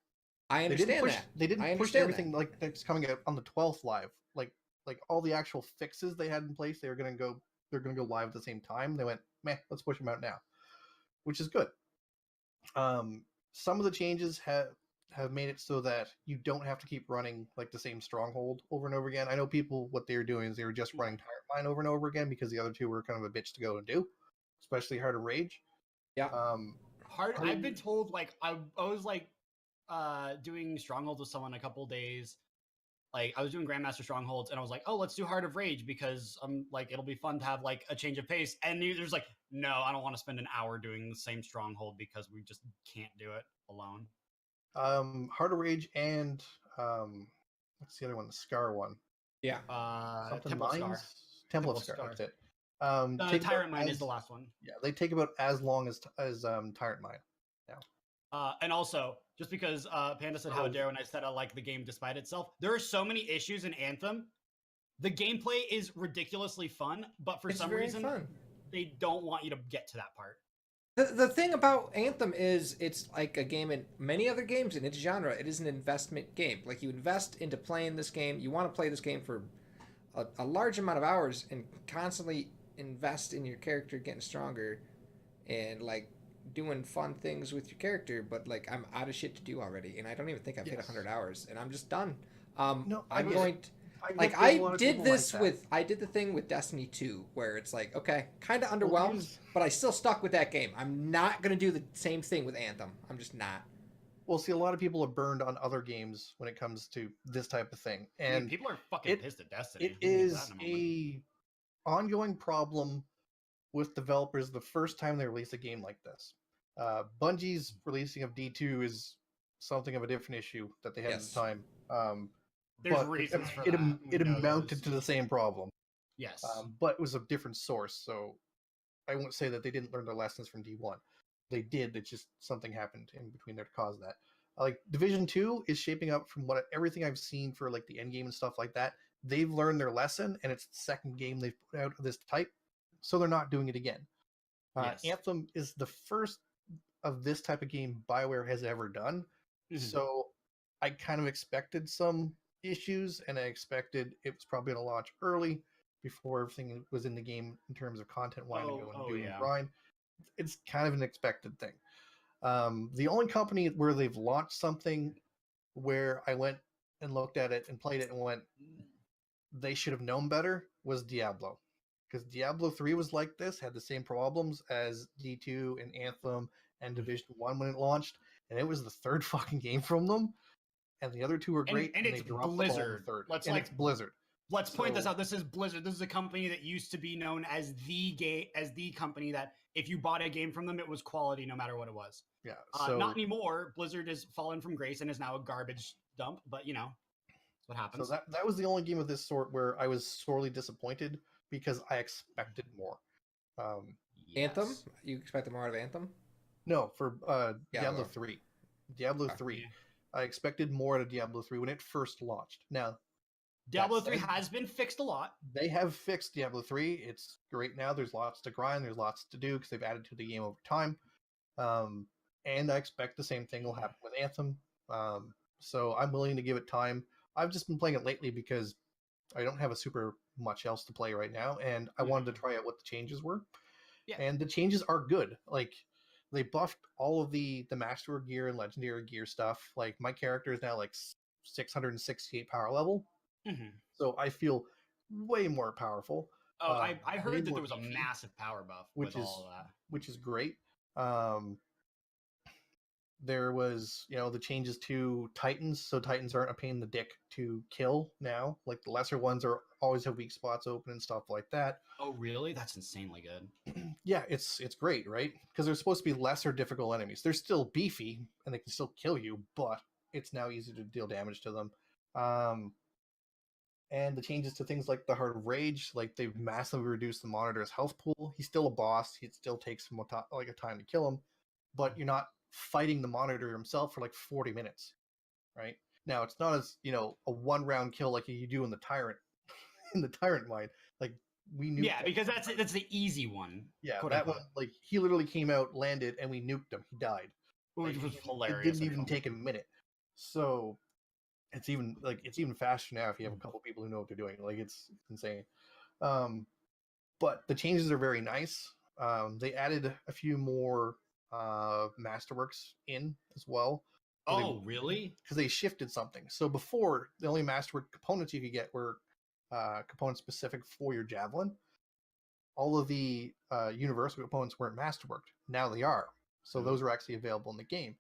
I understand that. They didn't I push understand everything like that's coming out on the 12th live. Like all the actual fixes they had in place, they're gonna go live at the same time. They went, meh, let's push them out now, which is good. Some of the changes have made it so that you don't have to keep running like the same stronghold over and over again. I know people, what they were doing is they were just running Tyrant Mine over and over again because the other two were kind of a bitch to go and do, especially Heart of Rage. Yeah. I've been told, like, I was like doing Strongholds with someone a couple days. Like, I was doing Grandmaster Strongholds, and I was like, oh, let's do Heart of Rage because like it'll be fun to have like a change of pace. And there's like, no, I don't want to spend an hour doing the same Stronghold because we just can't do it alone. Heart of Rage and what's the other one? The Scar one. Yeah. Something Temple Scar. Mines? Temple of Temple Scar. Scar. That's it. Take about Tyrant Mine is as- the last one. Yeah, they take about as long as Tyrant Mine. Now, And also, just because Panda said how dare when I said I like the game despite itself, there are so many issues in Anthem. The gameplay is ridiculously fun, but for It's some very reason, fun. they don't want you to get to that part. The thing about Anthem is it's like a game in many other games in its genre. It is an investment game. Like you invest into playing this game. You want to play this game for a large amount of hours and constantly invest in your character getting stronger and like doing fun things with your character. But like I'm out of shit to do already, and I don't even think I've hit Yes. 100 hours, and I'm just done. No, I I'm get going it. to. I get Like there's a I lot of did people this like that. with I did the thing with Destiny 2 where it's like okay kind of Well, underwhelmed here's- but I still stuck with that game. I'm not gonna do the same thing with Anthem. I'm just not. Well, see, a lot of people are burned on other games when it comes to this type of thing, I mean, and people are fucking it- pissed at Destiny. it We can get to is that in a moment. a ongoing problem with developers the first time they release a game like this. Bungie's releasing of D2 is something of a different issue that they had at Yes. the time. There's but reasons for it, that. We it know amounted those. to the same problem, Yes. but it was a different source. So I won't say that they didn't learn their lessons from D1. They did. It's just something happened in between there to cause that. Like Division 2 is shaping up from everything I've seen for like the end game and stuff like that. They've learned their lesson, and it's the second game they've put out of this type, so they're not doing it again. Yes. Anthem is the first of this type of game BioWare has ever done, Mhm. so I kind of expected some issues, and I expected it was probably going to launch early before everything was in the game in terms of content wanting to go and do and yeah. grind. It's kind of an expected thing. The only company where they've launched something where I went and looked at it and played it and went, they should have known better was Diablo. Because Diablo 3 was like this, had the same problems as D2 and Anthem and Division 1 when it launched, and it was the third fucking game from them. And the other two were great, and they it's dropped the ball in the Blizzard. third. Let's, And like, it's Blizzard. Let's point this So- out. This is Blizzard. This is a company that used to be known as the company that if you bought a game from them, it was quality no matter what it was. Yeah, so Not anymore. Blizzard has fallen from grace and is now a garbage dump. But you know, that's what happens. So that was the only game of this sort where I was sorely disappointed because I expected more. Anthem? Yes. You expect more out of Anthem? No, for Diablo Diablo. 3. Diablo Okay. 3. I expected more out of Diablo 3 when it first launched. Now, Diablo that 3 said, has been fixed a lot. they have fixed Diablo 3. It's great now. There's lots to grind. There's lots to do because they've added to the game over time. And I expect the same thing will happen with Anthem. So I'm willing to give it time. I've just been playing it lately because I don't have a super much else to play right now, and I wanted to try out what the changes were. Yeah. And the changes are good. Like they buffed all of the master gear and legendary gear stuff. Like my character is now like 668 power level, Mhm. so I feel way more powerful. Oh, I way heard that more there was a beefy, massive power buff which with is all of that. which is great. There was, the changes to Titans, so Titans aren't a pain in the dick to kill now. Like the lesser ones are always have weak spots open and stuff like that. Oh, really? That's insanely good. Yeah, it's great, right? Because they're supposed to be lesser difficult enemies. They're still beefy and they can still kill you, but it's now easy to deal damage to them. And the changes to things like the Heart of Rage, like they've massively reduced the Monitor's health pool. He's still a boss. It still takes him a time to kill him, but you're not fighting the Monitor himself for like 40 minutes, right? Now it's not as a one round kill like you do in the Tyrant mine. Like we nuked Yeah, him. because that's the easy one. Yeah, quote that unquote. one, like he literally came out, landed, and we nuked him. He died. Which Like, was it hilarious. didn't even take a minute. So it's even faster now if you have a couple people who know what they're doing. Like it's insane. But the changes are very nice. They added a few more masterworks in as well. Oh, really? Because they shifted something. So before, the only masterwork components you could get were components specific for your javelin. All of the universal components weren't masterworked. Now they are. So those are actually available in the game.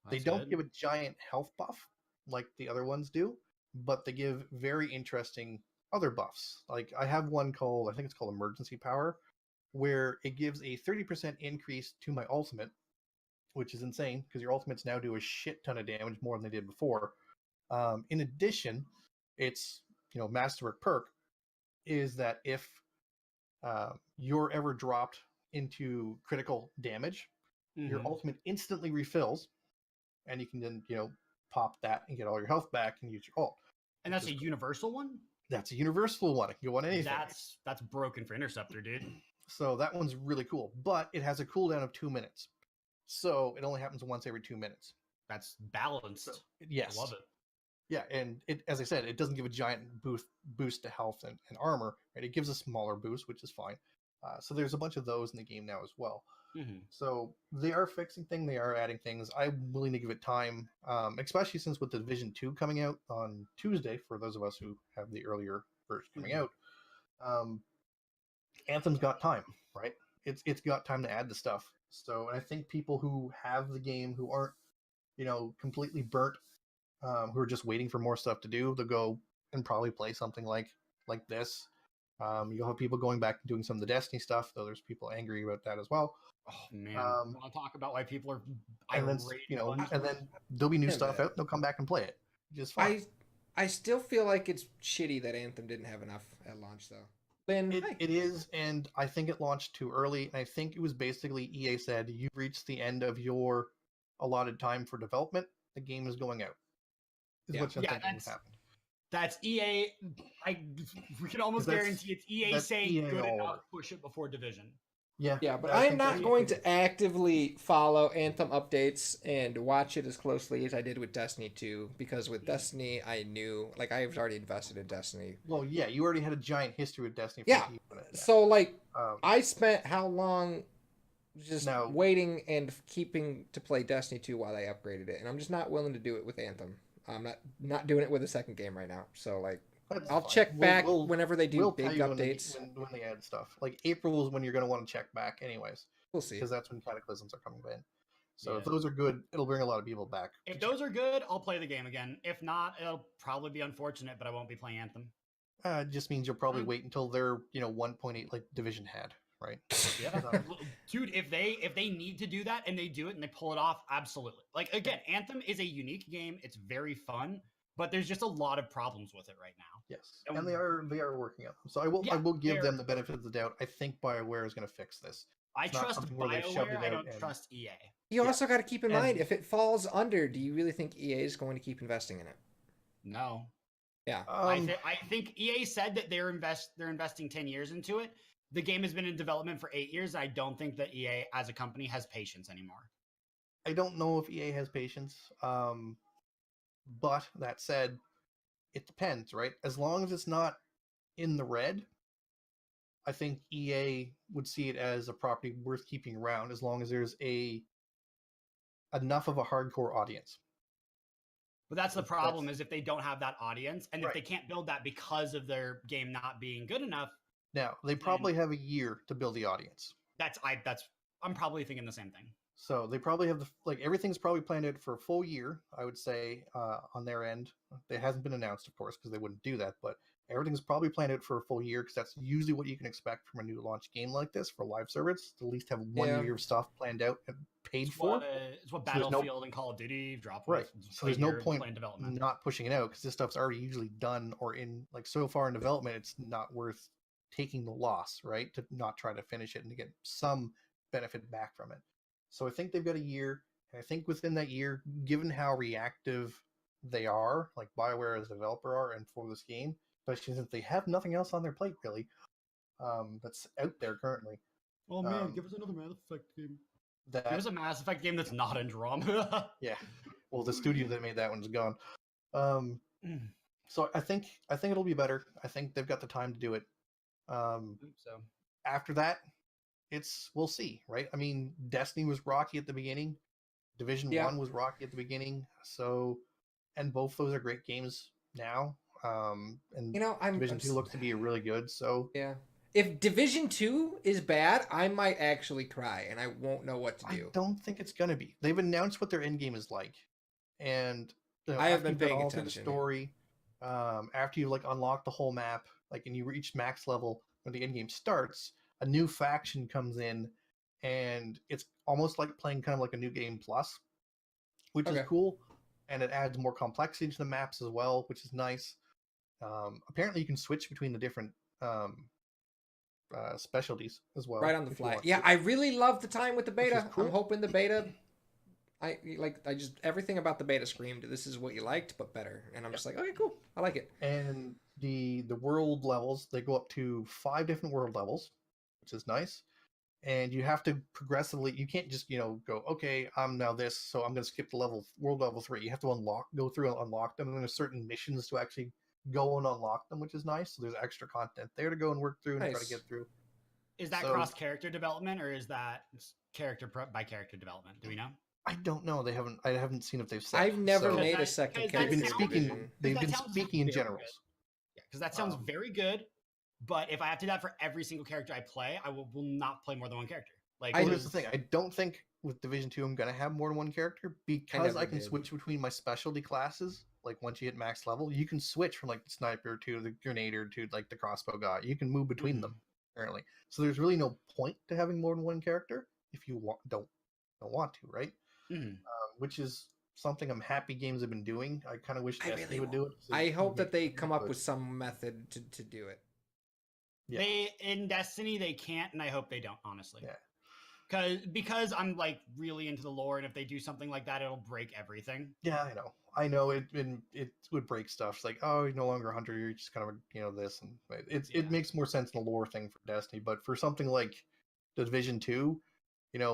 They That's don't good. give a giant health buff like the other ones do, but they give very interesting other buffs. Like I have one called, I think it's called Emergency Power, where it gives a 30% increase to my ultimate, which is insane because your ultimates now do a shit ton of damage more than they did before. In addition, it's masterwork perk is that if you're ever dropped into critical damage, your Mhm. ultimate instantly refills, and you can then pop that and get all your health back and use your ult. And that's a universal one? That's a universal one. It can go on anything. That's broken for Interceptor, dude. So that one's really cool, but it has a cooldown of 2 minutes. So it only happens once every 2 minutes. That's balanced. So, yes. I love it. Yeah, and as I said, it doesn't give a giant boost to health and armor. Right? It gives a smaller boost, which is fine. So there's a bunch of those in the game now as well. Mm-hmm. So they are fixing things. They are adding things. I'm willing to give it time, especially since with the Division 2 coming out on Tuesday, for those of us who have the earlier version coming out, Anthem's got time, right? It's got time to add the stuff. So, and I think people who have the game, who aren't, completely burnt, who are just waiting for more stuff to do, they'll go and probably play something like this. You'll have people going back and doing some of the Destiny stuff, though there's people angry about that as well. Oh man, I want to talk about why people are and then irate. and then there'll be new stuff out. They'll come back and play it, which is fine. I still feel like it's shitty that Anthem didn't have enough at launch, though. Lynn, it is, and I think it launched too early. And I think it was basically EA said, "You've reached the end of your allotted time for development. The game is going out." Is what I'm thinking has happened. That's EA. We can almost guarantee it's EA saying EA good enough, over. push it before Division. Yeah, but I am not going to actively follow Anthem updates and watch it as closely as I did with Destiny 2, because with Destiny, I knew, I have already invested in Destiny. Well, yeah, you already had a giant history with Destiny. So, I spent how long just waiting and keeping to play Destiny 2 while I upgraded it, and I'm just not willing to do it with Anthem. I'm not doing it with a second game right now. So, I'll check back whenever they do big updates. When they add stuff. April is when you're going to want to check back anyways. We'll see. Because that's when Cataclysms are coming in. So if those are good, it'll bring a lot of people back. If those are good, I'll play the game again. If not, it'll probably be unfortunate, but I won't be playing Anthem. It just means you'll probably wait until they're 1.8 like Division had, right? Yeah. Dude, if they need to do that and they do it and they pull it off, absolutely. Again, Anthem is a unique game. It's very fun. But there's just a lot of problems with it right now. Yes, and they are working on them. So I will give them the benefit of the doubt. I think BioWare is going to fix this. I trust BioWare. I don't trust EA. You also got to keep in mind, if it falls under, do you really think EA is going to keep investing in it? No. Yeah. I think EA said that they're investing 10 years into it. The game has been in development for 8 years. I don't think that EA as a company has patience anymore. I don't know if EA has patience. But that said, it depends, right? As long as it's not in the red, I think EA would see it as a property worth keeping around, as long as there's enough of a hardcore audience. But that's the problem, is if they don't have that audience, and if they can't build that because of their game not being good enough. Now, they probably have a year to build the audience. I'm probably thinking the same thing. So they probably have everything's probably planned out for a full year, I would say, on their end. It hasn't been announced, of course, because they wouldn't do that, but everything's probably planned out for a full year, because that's usually what you can expect from a new launch game like this for live service, to at least have 1 year of stuff planned out and paid for. It's what Battlefield and Call of Duty drop. Right. So there's no point not pushing it out, because this stuff's already usually done or in so far in development, it's not worth taking the loss, right? To not try to finish it and to get some benefit back from it. So I think they've got a year, and I think within that year, given how reactive they are, like BioWare as a developer are, and for this game, especially since they have nothing else on their plate really, that's out there currently. Oh man, give us another Mass Effect game. Give us a Mass Effect game that's not in drama. Yeah, well, the studio that made that one's gone. So I think it'll be better. I think they've got the time to do it. So after that, we'll see, right? I mean, Destiny was rocky at the beginning. Division 1 was rocky at the beginning. So, and both those are great games now. And Division 2 looks to be really good. So yeah, if Division 2 is bad, I might actually cry, and I won't know what to do. I don't think it's gonna be. They've announced what their end game is like, and I have been paying attention. The story, after you unlock the whole map, and you reach max level when the end game starts, a new faction comes in, and it's almost like playing kind of like a new game plus, which is cool, and it adds more complexity to the maps as well, which is nice. Apparently, you can switch between the different specialties as well. Right on the if you fly. want Yeah, to. I really love the time with the Which is beta. cool. I'm hoping the beta. I just everything about the beta screamed this is what you liked but better, and I'm just like, okay, cool, I like it. And the world levels, they go up to 5 different world levels, which is nice. And you have to progressively, you can't just go, okay, I'm now this, so I'm going to skip the world level 3. You have to go through and unlock them, and there's certain missions to actually go and unlock them, which is nice. So there's extra content there to go and work through and try to Nice. get through. Is that So- cross character development, or is that by character development? Do we know? I don't know. I haven't seen if they've said. I've never so made a that- second because that They've character been sounds- speaking. division. They've that been sounds speaking in very generals. Yeah, because that sounds very good. But if I have to do that for every single character I play, I will not play more than one character. Like, Well, here's the thing. I don't think with Division 2 I'm going to have more than one character because I never can did. switch between my specialty classes. Like once you hit max level, you can switch from like the sniper to the grenadier to like the crossbow guy. You can move between them apparently. So there's really no point to having more than one character if you don't want to, right? Mhm. Which is something I'm happy games have been doing. I kind of wish I Destiny really would do it. I hope that they Maybe come up would. with some method to do it. Yeah. They in Destiny they can't, and I hope they don't. Honestly, Yeah. because I'm like really into the lore, and if they do something like that, it'll break everything. Yeah, I know it would break stuff. It's like, oh, you're no longer a hunter, you're just kind of this, and it makes more sense in the lore thing for Destiny. But for something like Division 2,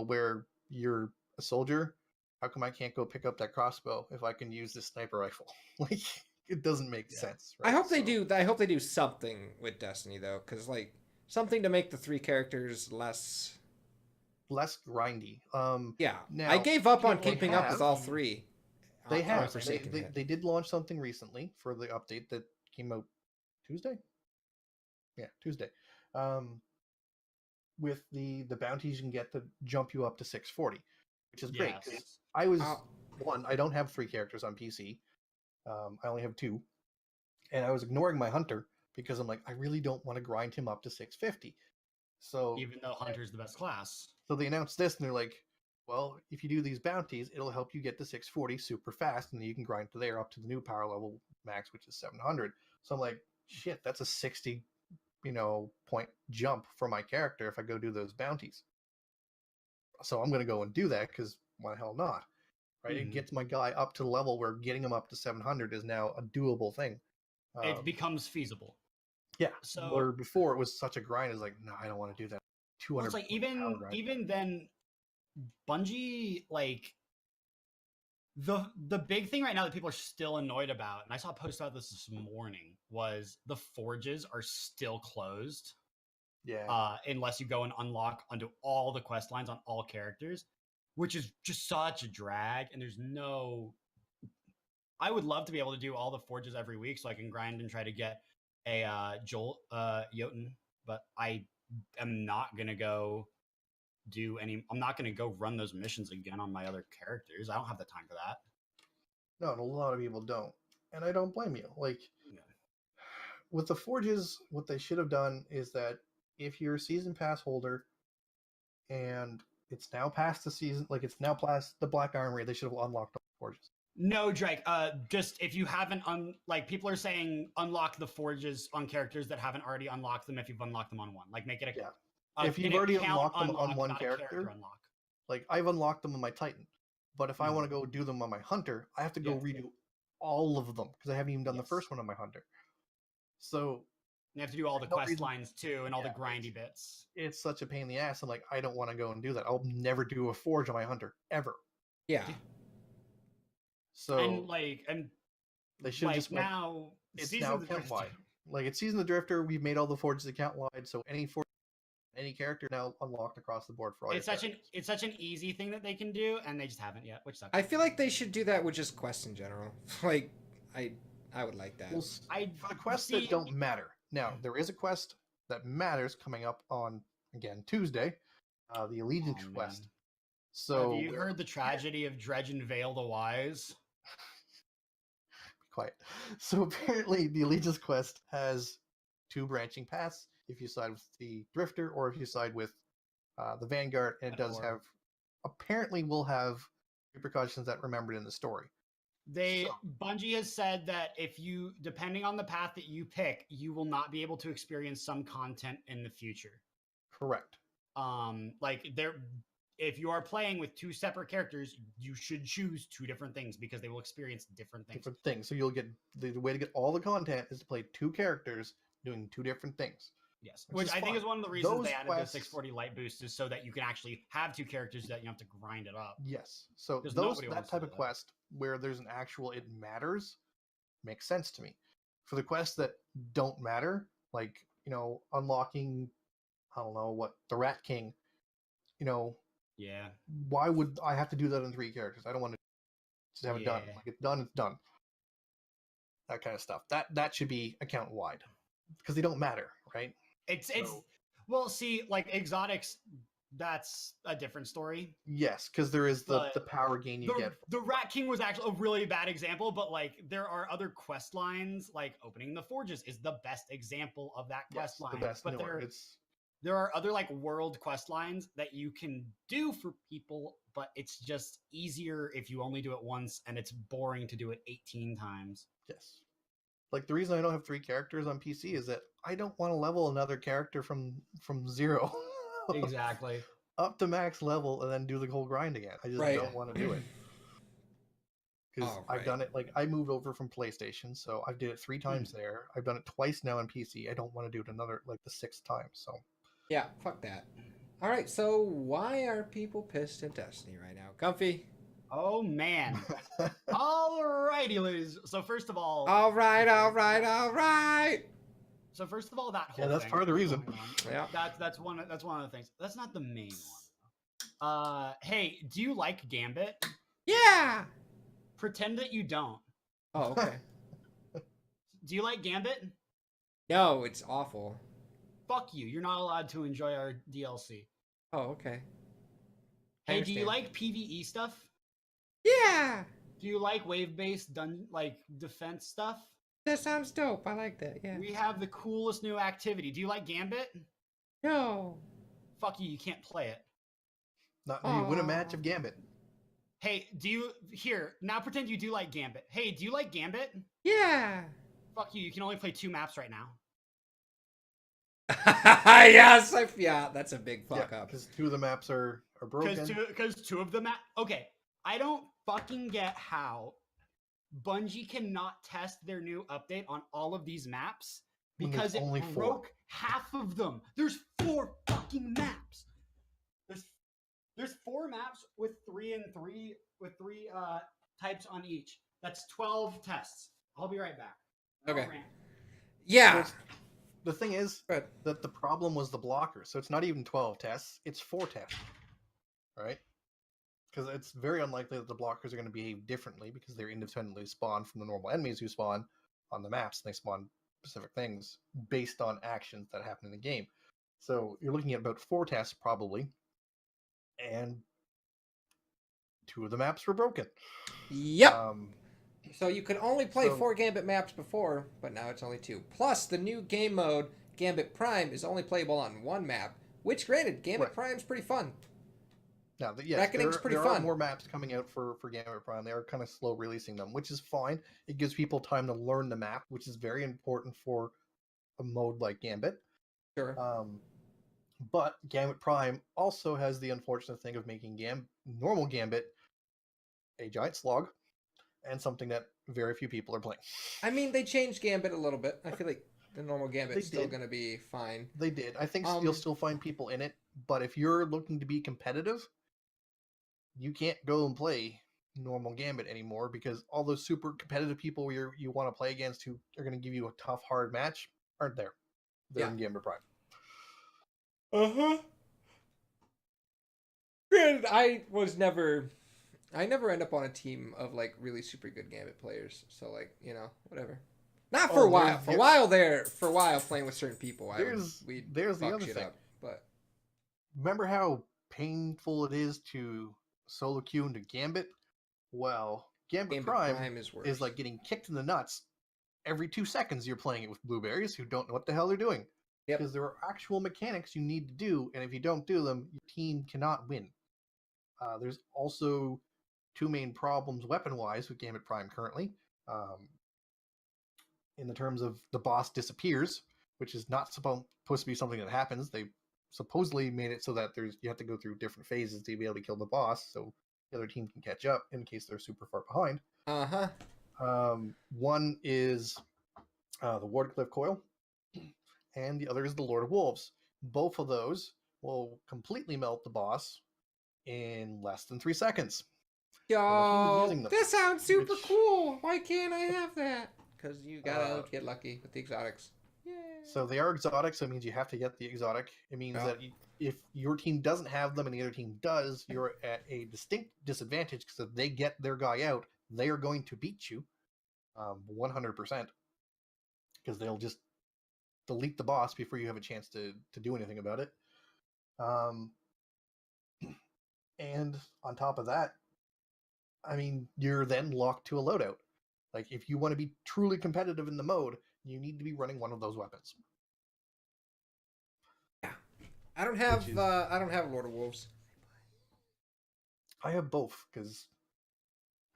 where you're a soldier, how come I can't go pick up that crossbow if I can use this sniper rifle? Like, it doesn't make sense. I Right? hope they So- do. I hope they do something with Destiny though, because like something to make the 3 characters less. less grindy. Yeah, Now, I gave up on they keeping up with have- all 3. They on have. Forsaken yet. They did launch something recently for the update that came out Tuesday. Yeah, Tuesday. With the bounties you can get to jump you up to 640, which is great. 'Cause Yes. I was Oh. one. I don't have 3 characters on PC. I only have 2, and I was ignoring my hunter because I'm like, I really don't want to grind him up to 650. So Even though Hunter's the best class. So they announced this, and they're like, well, if you do these bounties, it'll help you get to 640 super fast, and then you can grind to there up to the new power level max, which is 700. So I'm like, shit, that's a 60, point jump for my character if I go do those bounties. So I'm going to go and do that because why the hell not? Right? It Mhm. gets my guy up to the level where getting him up to 700 is now a doable thing. It becomes feasible. Yeah. So- where before it was such a grind, it's like, no, I don't want to do that. 200. Well, it's like power grind. even then, Bungie like the big thing right now that people are still annoyed about, and I saw a post about this morning, was the forges are still closed Yeah. unless you go and unlock onto all the quest lines on all characters, which is just such a drag. And there's no. I would love to be able to do all the forges every week so I can grind and try to get a Joel Jotun, but I am not gonna go I'm not gonna go run those missions again on my other characters. I don't have the time for that. No, and a lot of people don't. And I don't blame you. Like, Yeah. with the forges, what they should have done is that if you're a season pass holder and it's now past the season, like it's now past the Black Armory, they should have unlocked all the forges. No, Drake. Just if you haven't like people are saying unlock the forges on characters that haven't already unlocked them if you've unlocked them on one. Like make it a Yeah. a- If you've an already account unlocked them on unlock, one not a character, unlock. Like, I've unlocked them on my Titan. But if I want to go do them on my Hunter, I have to go Yes. redo all of them because I haven't even done the Yes. first one on my Hunter. So You have to do all the no quest reason- lines too and all the Yeah, grindy bits. it's such a pain in the ass. I'm like, I don't want to go and do that. I'll never do a forge on my Hunter, ever. Yeah. So And they should like just went, now it's Season now of the account Drifter- wide. Like, it's Season of the Drifter, we've made all the forges account wide, so any forge, any character now unlocked across the board for all It's your such an easy thing that they can do, and they just haven't yet, which sucks. I feel like they should do that with just quests in general. Like, I would like that. Well, for the quests that don't matter. Now, there is a quest that matters coming up on, again, Tuesday, the Allegiance Oh, quest. man. So, Have you heard the tragedy of Dredge and Vale the Wise? be quiet. So apparently the Allegiance quest has 2 branching paths if you side with the Drifter or if you side with the Vanguard, and it does Or- have, apparently will have repercussions that remembered in the story. Bungie has said that if you, depending on the path that you pick, you will not be able to experience some content in the future. Correct. If you are playing with two separate characters, you should choose two different things because they will experience different things. Different things. So you'll get the way to get all the content is to play two characters doing two different things. Yes, which I think is one of the reasons they added the 640 light boost, is so that you can actually have two characters that you don't have to grind it up. Yes. So that type of quest where there's an actual it matters makes sense to me. For the quests that don't matter, like, unlocking, I don't know what, the Rat King, yeah. Why would I have to do that on 3 characters? I don't want to just have it done. Like, it's done, it's done. That kind of stuff. That should be account wide because they don't matter, right? Well, see, like exotics, that's a different story. Yes, because there is the power gain you get. The Rat King was actually a really bad example, but like there are other quest lines, like opening the forges is the best example of that quest line. The best, but there are other like world quest lines that you can do for people, but it's just easier if you only do it once, and it's boring to do it 18 times. Yes. Like, the reason I don't have 3 characters on PC is that I don't want to level another character from 0 exactly up to max level and then do the whole grind again. I just don't want to do it. Because I've done it, like, I moved over from PlayStation, so I did it 3 times there. I've done it twice now on PC. I don't want to do it another, like, the 6th time, so. Yeah, fuck that. All right, so why are people pissed at Destiny right now? Comfy? Oh, man. All righty, ladies. So first of all... All right. So first of all, that whole that's part of the reason. Yeah. That's one of the things. That's not the main one. Hey, do you like Gambit? Yeah! Pretend that you don't. Oh, okay. Do you like Gambit? No, it's awful. Fuck you. You're not allowed to enjoy our DLC. Oh, okay. Hey, do you like PvE stuff? Yeah! Do you like wave-based defense stuff? That sounds dope. I like that, yeah. We have the coolest new activity. Do you like Gambit? No. Fuck you, you can't play it. Not when you win a match of Gambit. Hey, now pretend you do like Gambit. Hey, do you like Gambit? Yeah. Fuck you can only play 2 maps right now. Yes, that's a big fuck up. Because 2 of the maps are broken. Because 2 of the maps... Okay, I don't fucking get how Bungie cannot test their new update on all of these maps because it broke half of them. There's 4 fucking maps. There's 4 maps with 3 types on each. That's 12 tests. I'll be right back. Okay. Yeah. The thing is that the problem was the blocker, so it's not even 12 tests, it's 4 tests. Right? Because it's very unlikely that the blockers are going to behave differently because they're independently spawned from the normal enemies who spawn on the maps, and they spawn specific things based on actions that happen in the game. So you're looking at about 4 tests probably, and 2 of the maps were broken. Yep. So you could only play 4 Gambit maps before, but now it's only 2. Plus, the new game mode, Gambit Prime, is only playable on 1 map, which, granted, Gambit Prime's pretty fun. Now, yes, there are more maps coming out for Gambit Prime. They are kind of slow releasing them, which is fine. It gives people time to learn the map, which is very important for a mode like Gambit. Sure. But Gambit Prime also has the unfortunate thing of making normal Gambit a giant slog, and something that very few people are playing. I mean, they changed Gambit a little bit. I feel like the normal Gambit's still going to be fine. They did. I think you'll still find people in it, but if you're looking to be competitive, you can't go and play normal Gambit anymore because all those super competitive people you want to play against who are going to give you a tough, hard match aren't there. They're in Gambit Prime. Uh-huh. Granted, I never end up on a team of, like, really super good Gambit players. So, like, whatever. Not for a while. For a while playing with certain people, there's the other thing. But remember how painful it is to solo queue into Gambit? Well, Gambit Prime is like getting kicked in the nuts every 2 seconds you're playing it with blueberries who don't know what the hell they're doing. Because there are actual mechanics you need to do, and if you don't do them, your team cannot win. There's also two main problems weapon-wise with Gambit Prime currently. In the terms of the boss disappears, which is not supposed to be something that happens. They supposedly made it so that you have to go through different phases to be able to kill the boss, so the other team can catch up in case they're super far behind. One is the Wardcliff Coil, and the other is the Lord of Wolves. Both of those will completely melt the boss in less than 3 seconds. Yo, that sounds super cool. Why can't I have that? Because you gotta get lucky with the exotics. Yay. So they are exotic, so it means you have to get the exotic. It means that if your team doesn't have them and the other team does, you're at a distinct disadvantage, because if they get their guy out, they are going to beat you 100%, because they'll just delete the boss before you have a chance to do anything about it. And on top of that, I mean, you're then locked to a loadout. Like, if you want to be truly competitive in the mode, you need to be running one of those weapons. Yeah, I don't have Lord of Wolves. I have both because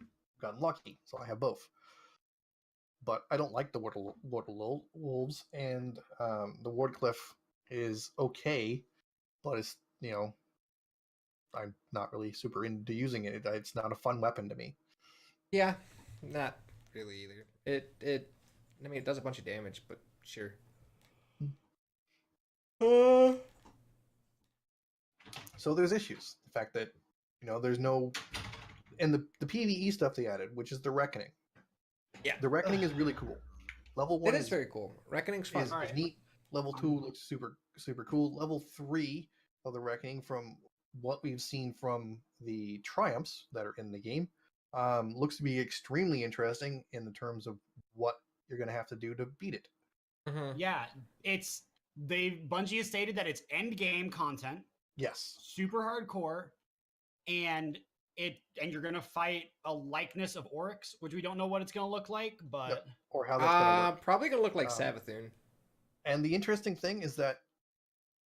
I've gotten lucky, so I have both. But I don't like the Lord of Wolves, and the Wardcliff is okay, but it's, I'm not really super into using it. It's not a fun weapon to me. Yeah, not really either. I mean, it does a bunch of damage, but sure. So there's issues. The fact that, there's no... And the PvE stuff they added, which is the Reckoning. Yeah. The Reckoning is really cool. Level 1 is very cool. Reckoning's fun. Is neat. Level 2 looks super, super cool. Level 3 of the Reckoning, from what we've seen from the triumphs that are in the game, looks to be extremely interesting in the terms of what you're going to have to do to beat it. Mm-hmm. Yeah, Bungie has stated that it's end game content. Yes. Super hardcore, and you're gonna fight a likeness of Oryx, which we don't know what it's gonna look like, but yep. Or how that's gonna work. Probably gonna look like Savathun. And the interesting thing is that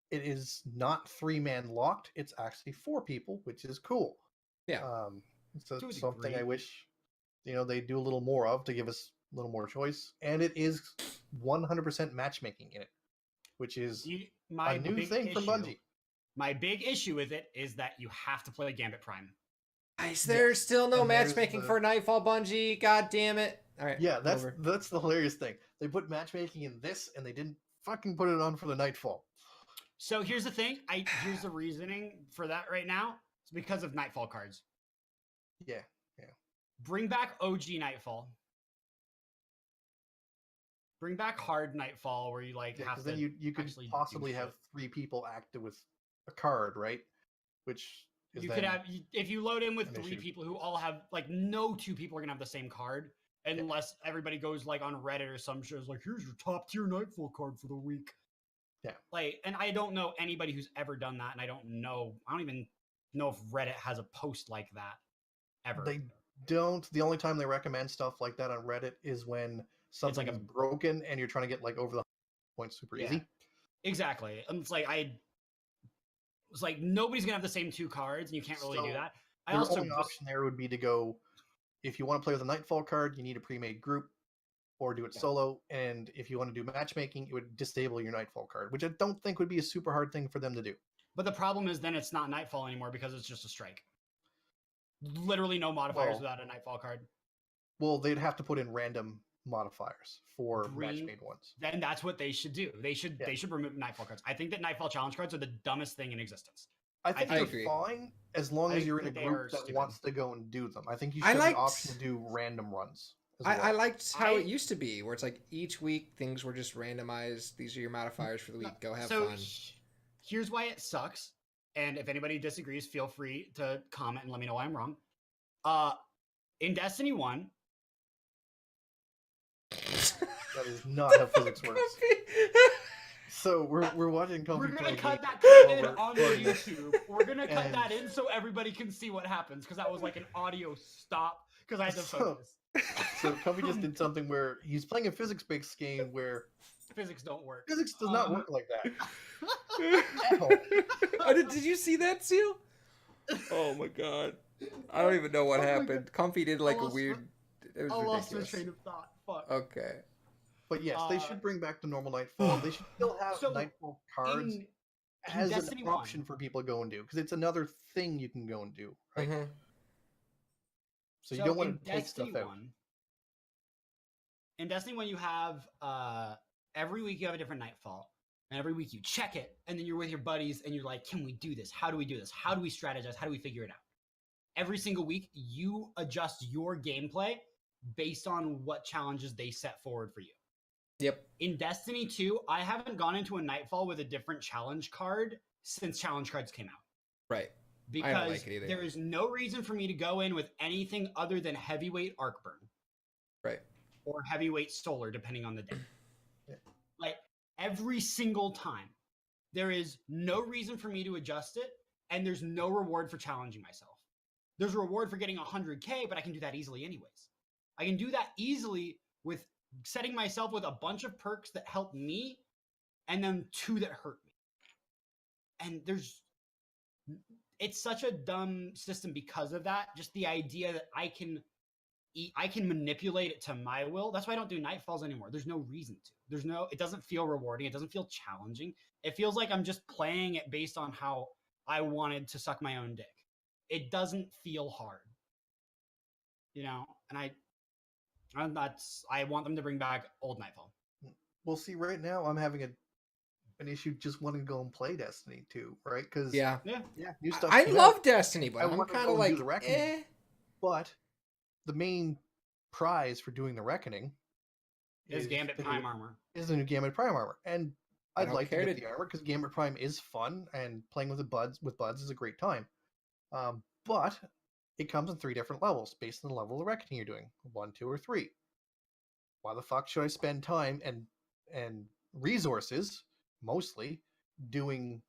it is not 3-man locked; it's actually 4 people, which is cool. Yeah. So something I wish they do a little more of to give us a little more choice, and it is 100% matchmaking in it, which is a new thing from Bungie. My big issue with it is that you have to play Gambit Prime. There's still no matchmaking for Nightfall, Bungie. God damn it! All right. Yeah, that's the hilarious thing. They put matchmaking in this, and they didn't fucking put it on for the Nightfall. So here's the thing. Here's the reasoning for that right now. It's because of Nightfall cards. Yeah. Bring back OG Nightfall. Bring back hard Nightfall, where you have to. Then you could possibly have 3 people active with a card, right? Which is you could have, if you load in with 3 people who all have no 2 people are gonna have the same card, unless everybody goes on Reddit or some shows here's your top tier Nightfall card for the week. Yeah. And I don't know anybody who's ever done that, and I don't even know if Reddit has a post like that ever. They don't. The only time they recommend stuff like that on Reddit is when something is broken and you're trying to get over the points super easy. Exactly. And it's nobody's gonna have the same 2 cards, and you can't really do that. The only option there would be to go, if you want to play with a Nightfall card, you need a pre-made group, or do it solo. And if you want to do matchmaking, it would disable your Nightfall card, which I don't think would be a super hard thing for them to do. But the problem is then it's not Nightfall anymore, because it's just a strike. Literally no modifiers without a Nightfall card. Well, they'd have to put in random modifiers for match-made ones. Then that's what they should do. They should remove Nightfall cards. I think that Nightfall challenge cards are the dumbest thing in existence. I think they're fine as long as you're in a group that wants to go and do them. I think you should have the option to do random runs. I liked how it used to be, where it's each week things were just randomized. These are your modifiers for the week. Go have fun. Here's why it sucks. And if anybody disagrees, feel free to comment and let me know why I'm wrong. In Destiny 1... That is not how physics works. So we're watching Comfy. We're gonna cut that in on YouTube. We're gonna cut that in so everybody can see what happens, because that was an audio stop because I had to focus. So Comfy just did something where he's playing a physics-based game where physics don't work. Physics does not work like that. Did you see that, Seal? Oh my god. I don't even know what Oh my happened. God. Comfy did like a lost my- weird. It was I lost my ridiculous. train of thought. Fuck. Okay. But yes, they should bring back the normal Nightfall. They should still have So, Nightfall cards in as an Destiny option 1, for people to go and do, because it's another thing you can go and do, right? Mhm. So you don't want in to take Destiny stuff out. 1, in Destiny 1, you have every week you have a different Nightfall. And every week you check it, and then you're with your buddies, and you're like, can we do this? How do we do this? How do we strategize? How do we figure it out? Every single week, you adjust your gameplay based on what challenges they set forward for you. Yep. In Destiny 2, I haven't gone into a Nightfall with a different challenge card since challenge cards came out. Right. I Because don't like it either. there is no reason for me to go in with anything other than heavyweight arc burn. Right. Or heavyweight solar, depending on the day. Yeah. Like, every single time, there is no reason for me to adjust it, and there's no reward for challenging myself. There's a reward for getting 100k, but I can do that easily anyways. I can do that easily with setting myself with a bunch of perks that help me, and then 2 that hurt me. And it's such a dumb system because of that. Just the idea that I can manipulate it to my will. That's why I don't do Nightfalls anymore. There's no reason to. It doesn't feel rewarding. It doesn't feel challenging. It feels like I'm just playing it based on how I wanted to suck my own dick. It doesn't feel hard. And I want them to bring back old Nightfall. Well, see, right now I'm having an issue just wanting to go and play Destiny 2, right? Because Yeah. new stuff. I came love out. Destiny, but I I'm want to kind go of and do like, the Reckoning. But the main prize for doing the Reckoning Is Gambit Prime armor. Is the new Gambit Prime armor, and I'd like to care get to- the armor because Gambit Prime is fun, and playing with buds is a great time. But it comes in 3 different levels based on the level of Reckoning you're doing: 1, 2, or 3. Why the fuck should I spend time and resources, mostly, doing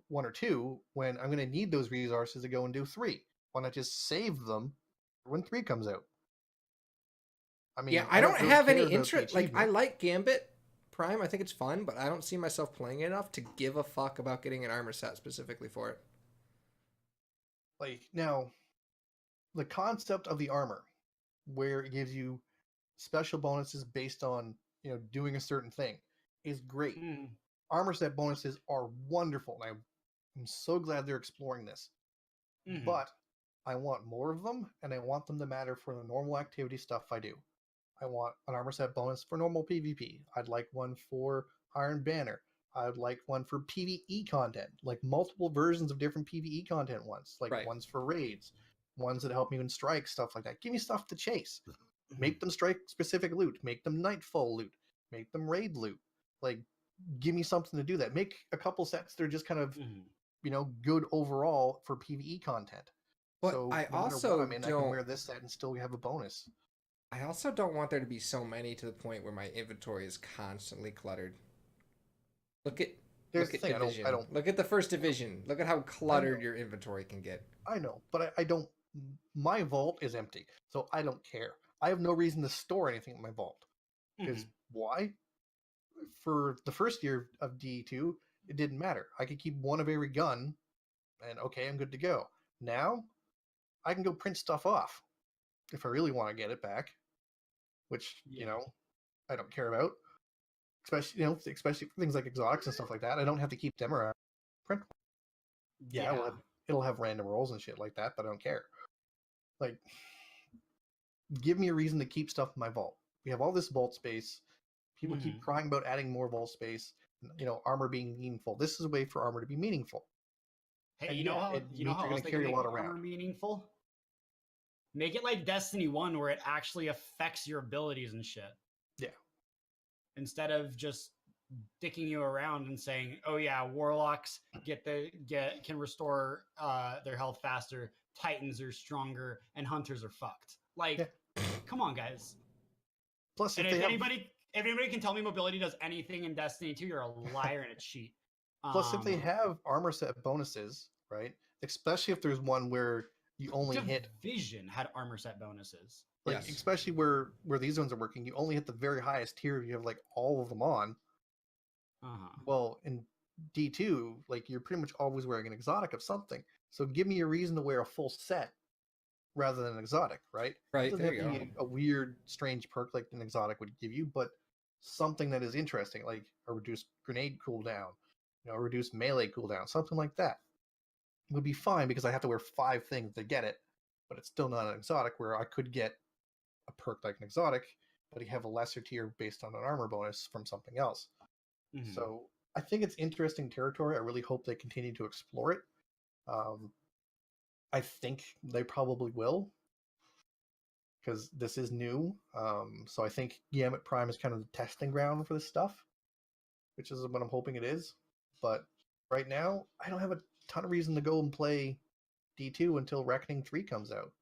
1 or 2 when I'm going to need those resources to go and do 3? Why not just save them when 3 comes out? I mean, yeah, I don't really have care any about the interest. Like, I achievement. like Gambit Prime. I think it's fun, but I don't see myself playing it enough to give a fuck about getting an armor set specifically for it. Like, now, the concept of the armor, where it gives you special bonuses based on doing a certain thing, is great. Armor set bonuses are wonderful, and I'm so glad they're exploring this. But I want more of them, and I want them to matter for the normal activity stuff I do. I want an armor set bonus for normal PvP. I'd like one for Iron Banner. I'd like one for PvE content, like multiple versions of different PvE content ones, like Right. ones for raids, ones that help me in strike, stuff like that. Give me stuff to chase. Make them strike specific loot. Make them Nightfall loot. Make them raid loot. Like, give me something to do that. Make a couple sets that are just kind of, good overall for PvE content. But so I no matter also what I'm in, I can don't- wear this set and still have a bonus. I also don't want there to be so many to the point where my inventory is constantly cluttered. Look at Division. I don't. Look at the first Division. Look at how cluttered your inventory can get. I know, but I don't. My vault is empty, so I don't care. I have no reason to store anything in my vault. Because why? For the first year of D2, it didn't matter. I could keep one of every gun, and okay, I'm good to go. Now, I can go print stuff off if I really want to get it back, which I don't care about. Especially for things like exotics and stuff like that. I don't have to keep them around. Print. Yeah, it'll have random rolls and shit like that, but I don't care. Like, give me a reason to keep stuff in my vault. We have all this vault space. People keep crying about adding more vault space. Armor being meaningful. This is a way for armor to be meaningful. Hey, And you know how you're else going to they carry can a make lot armor around. meaningful? Make it like Destiny 1 where it actually affects your abilities and shit. Yeah. Instead of just dicking you around and saying, "Oh yeah, warlocks can restore their health faster, Titans are stronger, and hunters are fucked." Like, come on, guys. Plus, if anybody can tell me mobility does anything in Destiny 2, you're a liar and a cheat. Plus, if they have armor set bonuses, right? Especially if there's one where you only hit. Division had armor set bonuses. Like, Yes. especially where these ones are working, you only hit the very highest tier. You have like all of them on. Well, in D2, like, you're pretty much always wearing an exotic of something. So give me a reason to wear a full set rather than an exotic, right? Right, It doesn't there have you to go. be a weird, strange perk like an exotic would give you, but something that is interesting, like a reduced grenade cooldown, a reduced melee cooldown, something like that would be fine because I have to wear 5 things to get it, but it's still not an exotic where I could get a perk like an exotic, but you have a lesser tier based on an armor bonus from something else. Mhm. So I think it's interesting territory. I really hope they continue to explore it. I think they probably will because this is new. So I think Gambit Prime is kind of the testing ground for this stuff, which is what I'm hoping it is. But right now, I don't have a ton of reason to go and play D2 until Reckoning 3 comes out,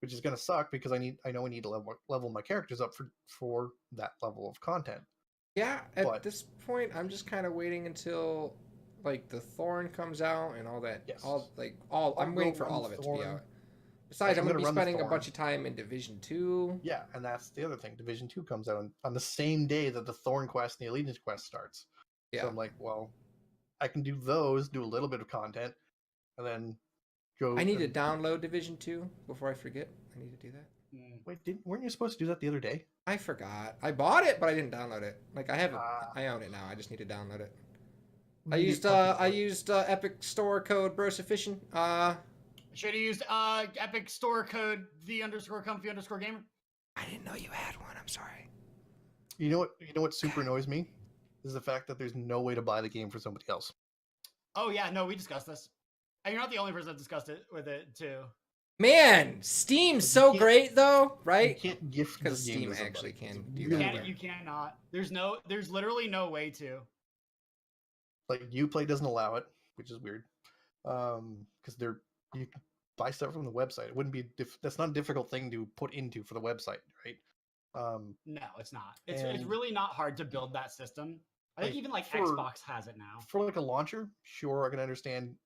which is going to suck because I know I need to level my characters up for that level of content. Yeah, at But this point, I'm just kind of waiting until like the Thorn comes out and all that. yes, I'm waiting for run all of it to be Thorn. out. Besides, I'm I'm going to be gonna run the spending a Thorn. bunch of time in Division 2. Yeah, and that's the other thing. Division 2 comes out on the same day that the Thorn quest and the Allegiance quest starts. Yeah. So I'm like, well, I can do those, do a little bit of content, and then go. I need to download Division 2 before I forget. I need to do that. Wait, weren't you supposed to do that the other day? I forgot. I bought it, but I didn't download it. Like I have it. Ah. I own it now. I just need to download it. We I need used fucking- Epic Store code Brosufficient. Should have used Epic Store code the_comfy_gamer. I didn't know you had one. I'm sorry. You know what super annoys me is the fact that there's no way to buy the game for somebody else. Oh yeah, no, we discussed this. And you're not the only person that discussed it with it too. Man, Steam's so great though, You right? can't gift Because this game Steam to somebody. actually can It's do You, really that. weird. you cannot. There's literally no way to. Like Uplay doesn't allow it, which is weird. Because you can buy stuff from the website. It wouldn't be that's not a difficult thing to put into for the website, right? No, it's not. It's And- really not hard to build that system. I think Like, even like for- Xbox has it now. For like a launcher, sure, I can understand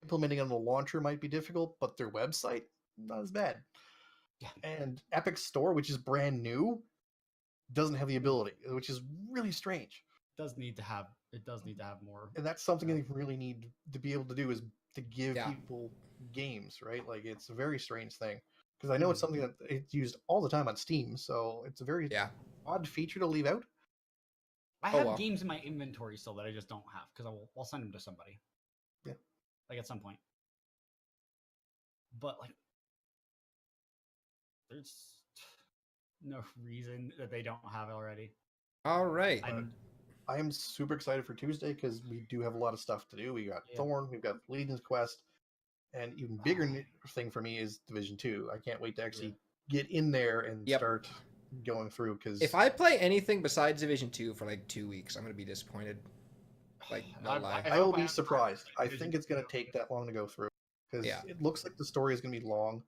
implementing on the launcher might be difficult, but their website not as bad. Yeah. And Epic Store, which is brand new, doesn't have the ability, which is really strange. It does need to have more. And that's something they really need to be able to do is to give Yeah. people games, right? Like it's a very strange thing because I know it's something that it's used all the time on Steam, so it's a very Yeah. odd feature to leave out. I Oh, have well. games in my inventory still that I just don't have because I'll send them to somebody. Yeah. Like at some point. But like, there's no reason that they don't have it already. All right. I'm I am super excited for Tuesday because we do have a lot of stuff to do. We got Yeah. Thorn, we've got Legion's Quest, and even bigger thing for me is Division 2. I can't wait to actually get in there and Yep. start going through because If I play anything besides Division 2 for like 2 weeks, I'm gonna be disappointed. Like, no lie. I will hope be have surprised. I Division think it's going 2. to take that long to go through because Yeah. it looks like the story is going to be long.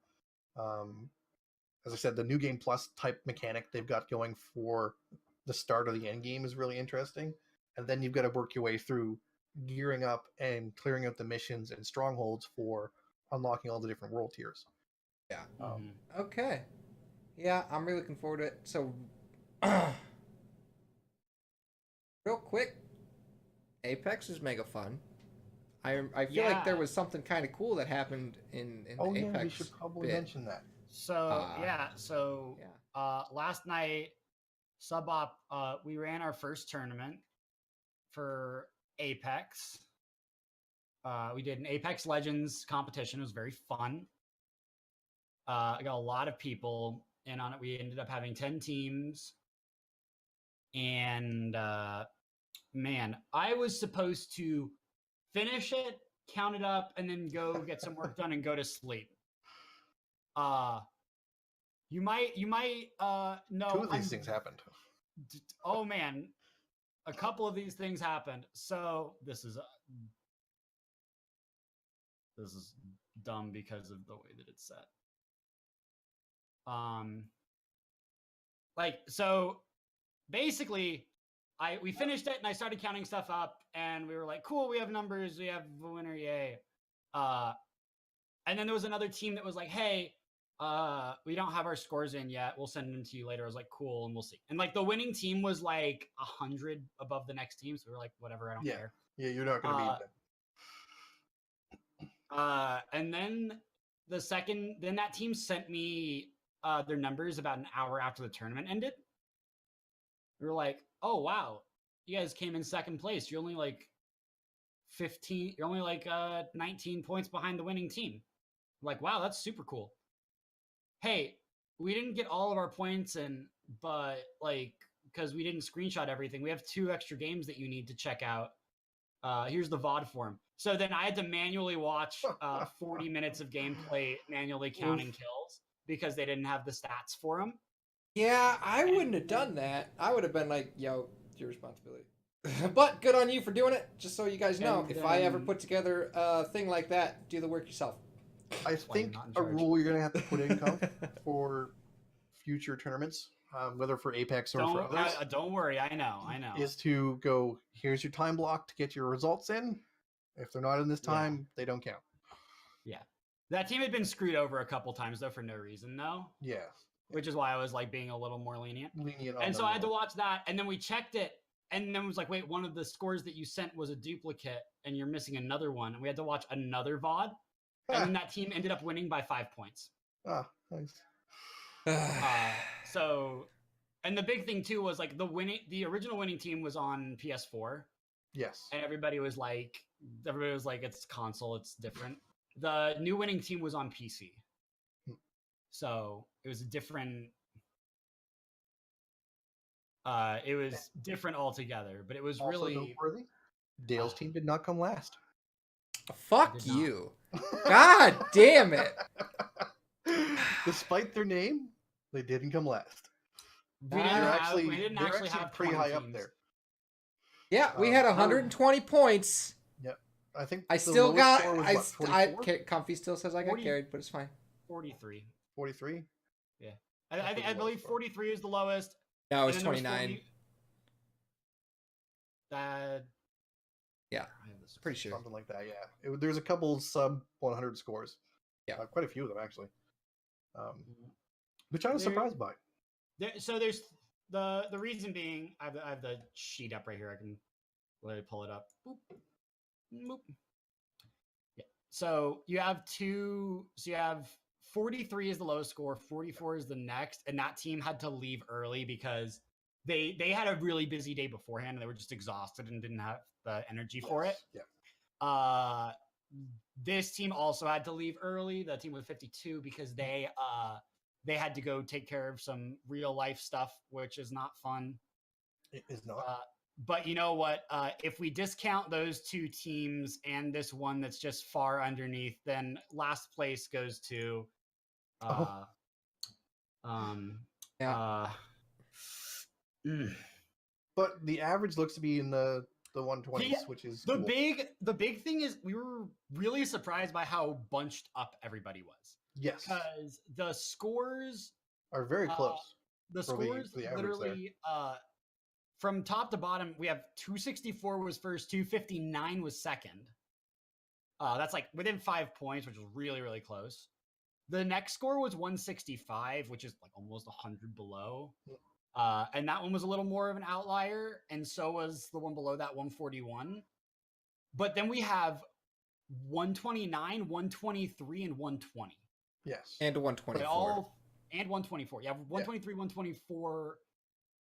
As I said, the new game plus type mechanic they've got going for the start of the end game is really interesting, and then you've got to work your way through gearing up and clearing out the missions and strongholds for unlocking all the different world tiers. Yeah. Mhm. Okay. Yeah, I'm really looking forward to it. So, real quick, Apex is mega fun. I feel like there Yeah. was something kind of cool that happened in Oh the yeah, Apex we should probably bit. mention that. So so Yeah. last night sub op we ran our first tournament for Apex. We did an Apex Legends competition. It was very fun. I got a lot of people in on it. We ended up having 10 teams. And man, I was supposed to finish it, count it up, and then go get some work done and go to sleep. You might know. Two of these things happened. Oh man, a couple of these things happened. So this is dumb because of the way that it's set. Like so, basically, we finished it and I started counting stuff up, and we were like, "Cool, we have numbers, we have a winner, yay!" And then there was another team that was like, "Hey, we don't have our scores in yet. We'll send them to you later." I was like, "Cool," and we'll see. And like the winning team was like 100 above the next team, so we were like, "Whatever, I don't care." Yeah, you're not going to beat them. And then then that team sent me their numbers about an hour after the tournament ended. We were like, oh wow, you guys came in second place. You're only like 19 points behind the winning team. I'm like, wow, that's super cool. Hey, we didn't get all of our points but like because we didn't screenshot everything, we have 2 extra games that you need to check out. Here's the VOD form. So then I had to manually watch 40 minutes of gameplay, manually counting kills because they didn't have the stats for them. Yeah, I wouldn't have done that. I would have been like, yo, it's your responsibility. But good on you for doing it. Just so you guys know, if I ever put together a thing like that, do the work yourself. I think a rule you're going to have to put in for future tournaments, whether for Apex or for others. Don't worry, I know. Is to go, here's your time block to get your results in. If they're not in this time, they don't count. Yeah. That team had been screwed over a couple times, though, for no reason, though. Yeah. Which is why I was like being a little more lenient. And so I had to watch that, and then we checked it, and then it was like, wait, one of the scores that you sent was a duplicate, and you're missing another one. And we had to watch another VOD, and then that team ended up winning by 5 points. Ah, nice. And the big thing too was like the original winning team was on PS4. Yes. And everybody was like, it's console, it's different. The new winning team was on PC. So it was a different. It was different altogether, but it was also really noteworthy. Dale's team did not come last. Fuck you! God damn it! Despite their name, they didn't come last. We didn't actually have pretty high teams. up there. Yeah, we had 120 points. Yep, I think I still got. Comfy still says I got carried, but it's fine. 43. 43. Yeah, I believe 43 is the lowest. No, it was 29. Yeah, pretty sure. Something like that, yeah. There's a couple sub 100 scores. Yeah. Quite a few of them, actually. Which I was surprised by. So there's the reason being, I have the sheet up right here. I can let me pull it up. Boop. Boop. Yeah. So you have 43 is the lowest score, 44 is the next, and that team had to leave early because they had a really busy day beforehand and they were just exhausted and didn't have the energy for it. Yeah. This team also had to leave early, the team with 52, because they had to go take care of some real life stuff, which is not fun. It is not. But you know what? If we discount those 2 teams and this one that's just far underneath, then last place goes to But the average looks to be in the 120s, which is the big thing is we were really surprised by how bunched up everybody was. Yes, because the scores are very close. The scores literally from top to bottom, we have 264 was first, 259 was second. That's like within 5 points, which was really, really close. The next score was 165, which is like almost 100 below. And that one was a little more of an outlier, and so was the one below that, 141. But then we have 129, 123, and 120. Yes. And 124. And 124. You have 123, 124,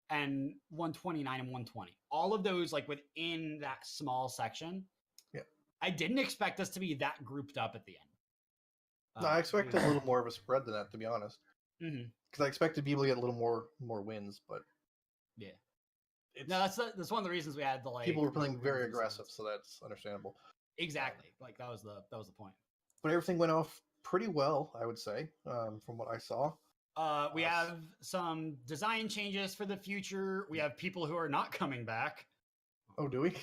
and 129 and 120. All of those like within that small section. Yeah. I didn't expect us to be that grouped up at the end. No, I expected a little more of a spread than that, to be honest. Because I expected people to get a little more wins, but yeah. No, that's one of the reasons we had the like. People were playing very aggressive, so that's understandable. Exactly, like that was the point. But everything went off pretty well, I would say, from what I saw. We have some design changes for the future. We have people who are not coming back. Oh, do we?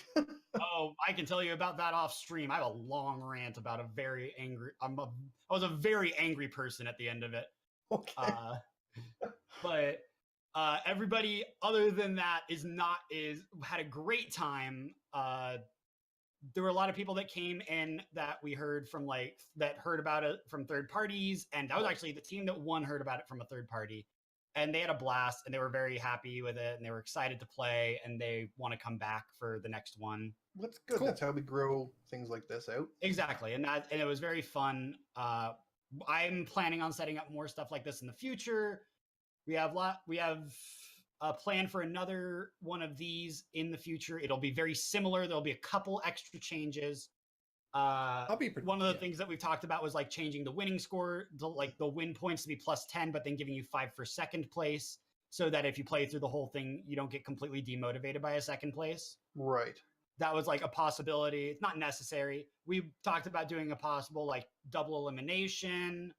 Oh, I can tell you about that off stream. I have a long rant about a very angry. I was a very angry person at the end of it. Okay. But everybody other than that had a great time. There were a lot of people that came in that we heard from that heard about it from third parties, and that was actually the team that won heard about it from a third party. and they had a blast, and they were very happy with it, and they were excited to play, and they want to come back for the next one. That's good. Cool. That's how we grow things like this out. Exactly, and it was very fun. I'm planning on setting up more stuff like this in the future. We have a plan for another one of these in the future. It'll be very similar. There'll be a couple extra changes. One of the things that we've talked about was like changing the winning score, like the win points to be +10, but then giving you 5 for second place, so that if you play through the whole thing, you don't get completely demotivated by a second place. Right. That was like a possibility. It's not necessary. We talked about doing a possible like double elimination.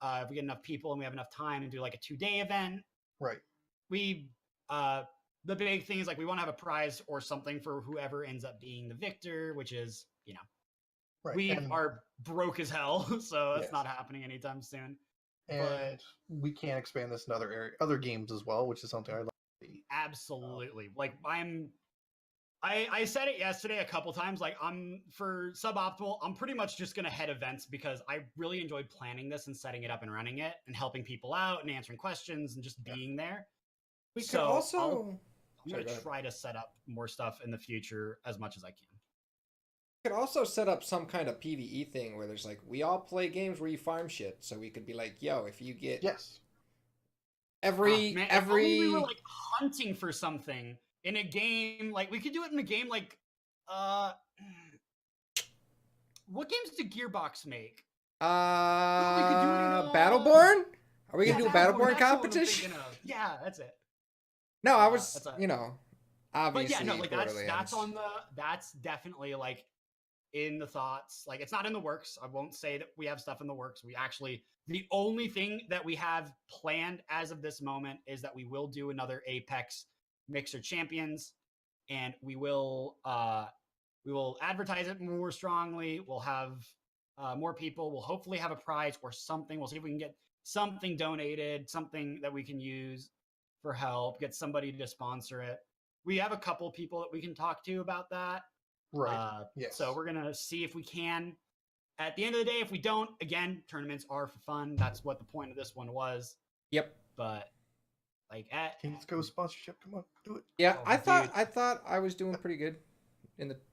If we get enough people and we have enough time, and do like a 2-day event. Right. The big thing is like we want to have a prize or something for whoever ends up being the victor, which is, Right. we are broke as hell, so it's Yes. not happening anytime soon. And we can expand this in other games as well, which is something I'd like to see. Absolutely. Like I said it yesterday a couple times, like for Suboptimal, I'm pretty much just going to head events because I really enjoyed planning this and setting it up and running it and helping people out and answering questions and just being there. We could also... I'm going to try to set up more stuff in the future as much as I can. We could also set up some kind of PvE thing where there's like, we all play games where you farm shit. So we could be like, yo, if you get... Yes. If only we were like hunting for something in a game, like we could do it in a game like what games did Gearbox make? We could do it in Battleborn? Are we gonna do a Battleborn competition? Yeah, that's it. No, I was, obviously. But yeah, no, like that's definitely like in the thoughts. Like it's not in the works. I won't say that we have stuff in the works. The only thing that we have planned as of this moment is that we will do another Apex Mixer Champions, and we will advertise it more strongly. We'll have more people. We'll hopefully have a prize or something. We'll see if we can get something donated, something that we can use for help, get somebody to sponsor it. We have a couple people that we can talk to about that. Right. Yes. So we're going to see if we can. At the end of the day, if we don't, again, tournaments are for fun. That's what the point of this one was. Yep. But like Kings Go sponsorship, come on, do it. Yeah, I thought I was doing pretty good.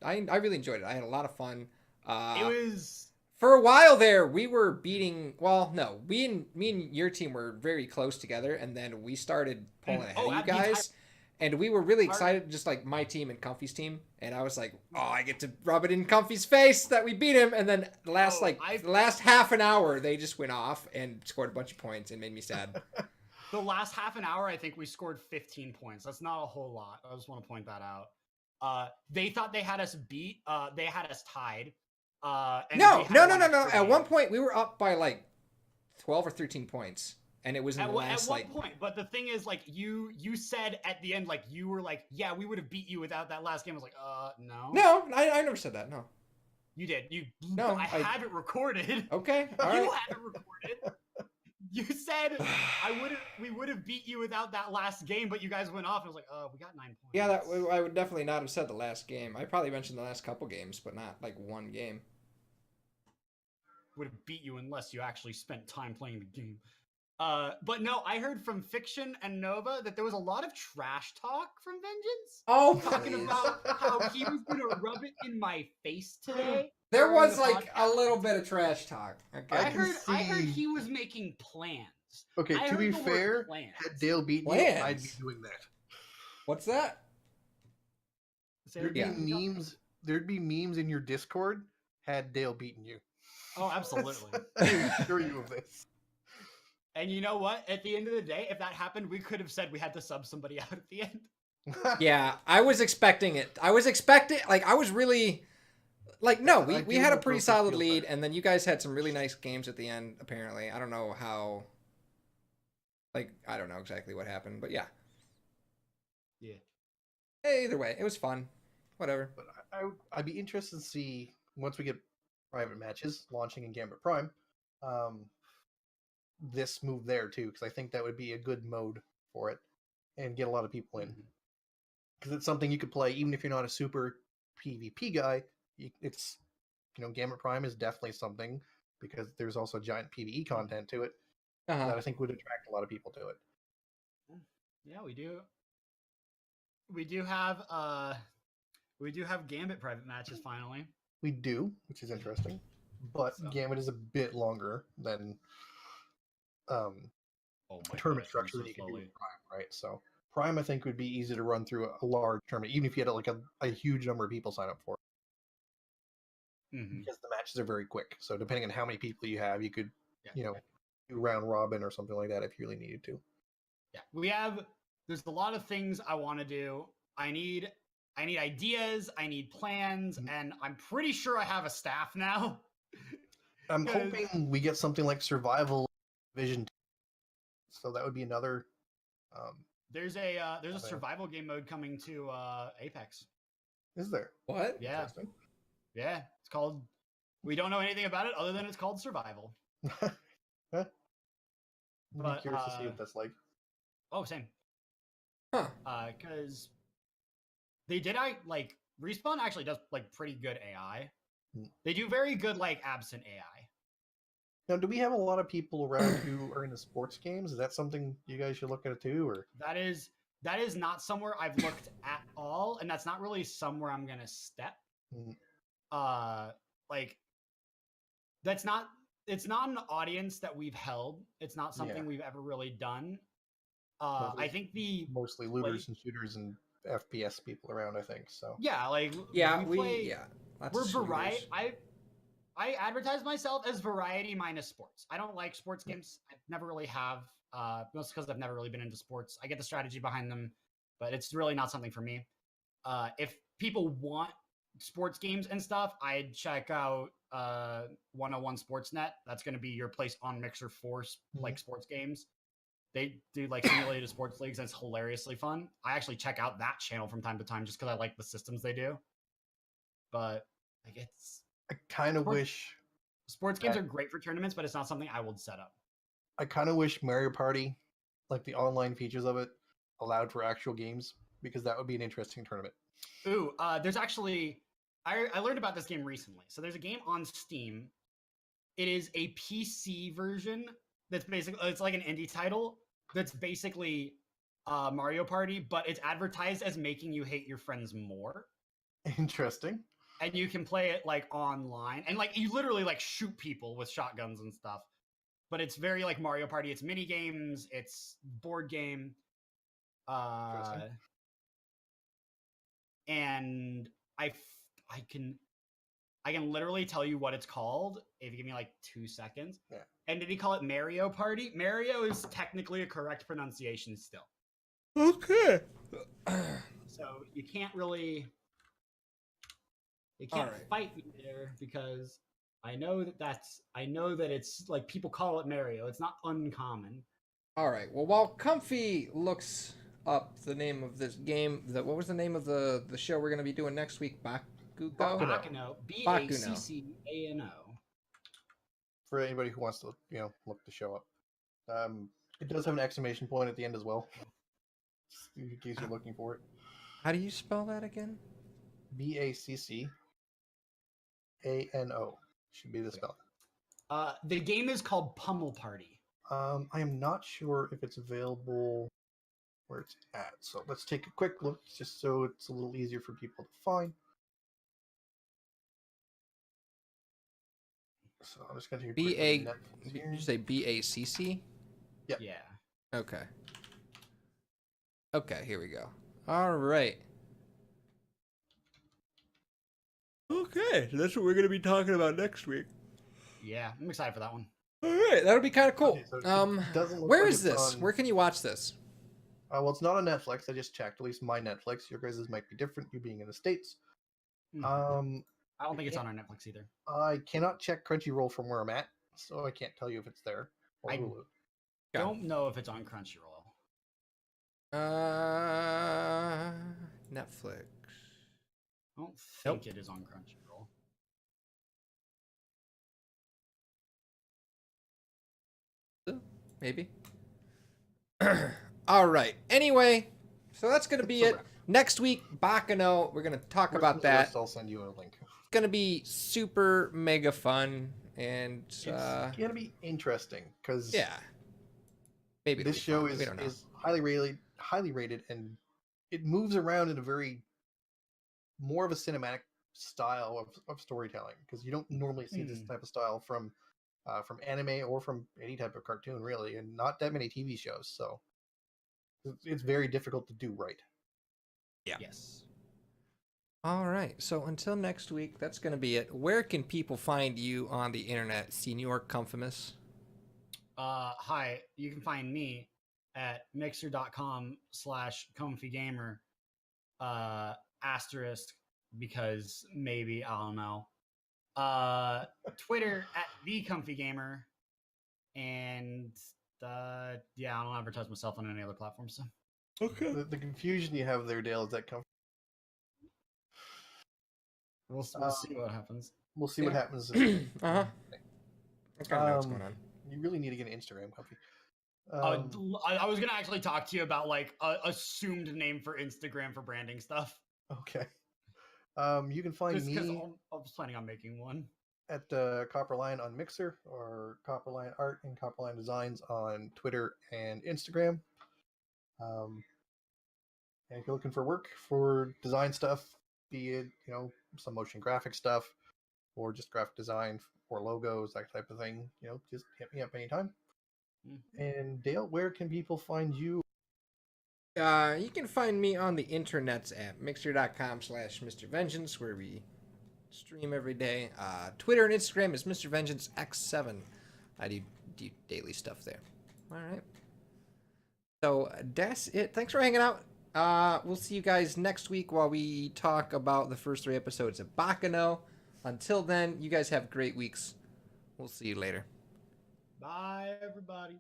I really enjoyed it. I had a lot of fun. It was for a while there. We were beating. Well, no, me and your team were very close together, and then we started pulling ahead of you guys. And we were really excited, just like my team and Comfy's team. And I was like, oh, I get to rub it in Comfy's face that we beat him. And then the last half an hour, they just went off and scored a bunch of points and made me sad. The last half an hour, I think we scored 15 points. That's not a whole lot. I just want to point that out. They thought they had us beat. They had us tied. No. At one point, we were up by like 12 or 13 points. And it was in the last, at one point. But the thing is, like, you said at the end, like, you were like, yeah, we would have beat you without that last game. I was like, no. No, I never said that, no. You did. No, I have it recorded. Okay, all right. You have it recorded. You said we would have beat you without that last game, but you guys went off. I was like, we got 9 points. Yeah, I would definitely not have said the last game. I probably mentioned the last couple games, but not, like, one game. Would have beat you unless you actually spent time playing the game. But no, I heard from Fiction and Nova that there was a lot of trash talk from Vengeance. Oh, talking about how he was going to rub it in my face today. There was like a little bit of trash talk. Okay. I heard he was making plans. Okay, to be fair, had Dale beaten you, I'd be doing that. What's that? There'd be memes in your Discord had Dale beaten you. Oh, absolutely. I assure you of this. And you know what? At the end of the day, if that happened, we could have said we had to sub somebody out at the end. Yeah, I was expecting it. I was really... Like, no, we had a pretty solid lead, and then you guys had some really nice games at the end, apparently. I don't know how... Like, I don't know exactly what happened, but yeah. Yeah. Either way, it was fun. Whatever. But I'd be interested to see, once we get private matches launching in Gambit Prime, this move there too, because I think that would be a good mode for it and get a lot of people in, because it's something you could play even if you're not a super PvP guy. It's, Gambit Prime is definitely something, because there's also giant PvE content to it that I think would attract a lot of people to it. Yeah, we do. We do have Gambit private matches finally. We do, which is interesting. But So- Gambit is a bit longer than Oh my tournament God, structure so that you can do slowly. with Prime, right? So Prime, I think, would be easy to run through a large tournament, even if you had like a huge number of people sign up for it, Mhm. because the matches are very quick. So depending on how many people you have, you could, Yeah. do round robin or something like that if you really needed to. Yeah, there's a lot of things I want to do. I need ideas, I need plans, Mhm. and I'm pretty sure I have a staff now. I'm 'Cause- hoping we get something like Survival Division 2. So that would be another. There's a Okay. survival game mode coming to Apex. Is there? What? Yeah. Interesting. Yeah, it's called. We don't know anything about it other than it's called Survival. I'd be But, curious to see what that's like. Oh, same. Huh. Because Respawn actually does like pretty good AI. Hmm. They do very good like absent AI. Now, do we have a lot of people around who are into sports games? Is that something you guys should look at too, or? That is not somewhere I've looked at all, and that's not really somewhere I'm gonna step. Mhm. Like it's not an audience that we've held. It's not something Yeah. we've ever really done. Well, I think the mostly looters and shooters and FPS people around, I think. So yeah, like Yeah, we play. Lots We're of variety. shooters. I advertise myself as variety minus sports. I don't like sports games. I never really have. Mostly because I've never really been into sports. I get the strategy behind them, but it's really not something for me. If people want sports games and stuff, I'd check out 101 Sportsnet. That's going to be your place on Mixer for like sports games. They do like simulated sports leagues, and it's hilariously fun. I actually check out that channel from time to time just because I like the systems they do. But like I kind of wish sports games are great for tournaments, but it's not something I would set up. I kind of wish Mario Party, like the online features of it, allowed for actual games, because that would be an interesting tournament. Ooh, there's actually I learned about this game recently. So there's a game on Steam. It is a PC version that's basically it's like an indie title that's basically Mario Party, but it's advertised as making you hate your friends more. Interesting. And you can play it like online, and like you literally like shoot people with shotguns and stuff. But it's very like Mario Party. It's mini games. It's board game. And I can literally tell you what it's called if you give me like 2 seconds. Yeah. And did he call it Mario Party? Mario is technically a correct pronunciation still. Okay. So you can't Alright. fight me there because I know that it's like people call it Mario. It's not uncommon. All right. Well, while Comfy looks up the name of this game, what was the name of the show we're going to be doing next week? Bakugo? Baccano. Baccano. For anybody who wants to, look the show up. It does have an exclamation point at the end as well, in case you're looking for it. How do you spell that again? Baccano should be the spelling. The game is called Pummel Party. I am not sure if it's available where it's at. So let's take a quick look, just so it's a little easier for people to find. So I'm just going to Did you say BACC? Yep. Yeah. Okay. Okay, here we go. All right. Okay, so that's what we're going to be talking about next week. Yeah, I'm excited for that one. All right, that'll be kind of cool. Okay, so it doesn't look where like is it's this? on- Where can you watch this? Well, it's not on Netflix. I just checked. At least my Netflix. Your guys' might be different. You being in the States. I don't think it's on our Netflix either. I cannot check Crunchyroll from where I'm at, so I can't tell you if it's there. Or I- Hulu. Don't know if it's on Crunchyroll. Netflix. I don't think it is on Crunchyroll. Maybe. All right. Anyway, so that's going to be it. Next week, Baccano. We're going to talk about that. I'll send you a link. It's going to be super mega fun. And It's going to be interesting because yeah, maybe this show is highly rated, and it moves around in a very more of a cinematic style of storytelling, because you don't normally see this type of style from anime or from any type of cartoon, really, and not that many TV shows. So it's very difficult to do right. Yeah. Yes. All right. So until next week, that's going to be it. Where can people find you on the internet, Senior Comfimus? Hi, you can find me at mixer.com/comfygamer, asterisk, because maybe, I don't know. Twitter at @thecomfygamer, and yeah, I don't advertise myself on any other platform, so. Okay. The confusion you have there, Dale, is that come. We'll see what happens. We'll see what Yeah. happens. This Uh-huh. I kind of know what's going on. You really need to get an Instagram, Comfy. I was gonna actually talk to you about like a assumed name for Instagram for branding stuff. Okay. You can find Just because me I was planning on making one. at Copperline on Mixer, or Copperline Art and Copperline Designs on Twitter and Instagram. And if you're looking for work for design stuff, be it some motion graphic stuff, or just graphic design or logos, that type of thing, just hit me up anytime. And Dale, where can people find you? You can find me on the internets at mixer.com/MrVengeance, where we stream every day. Twitter and Instagram is Mr. Vengeance X7. I do daily stuff there. All right. So that's it. Thanks for hanging out. We'll see you guys next week while we talk about the first 3 episodes of Bakano. Until then, you guys have great weeks. We'll see you later. Bye, everybody.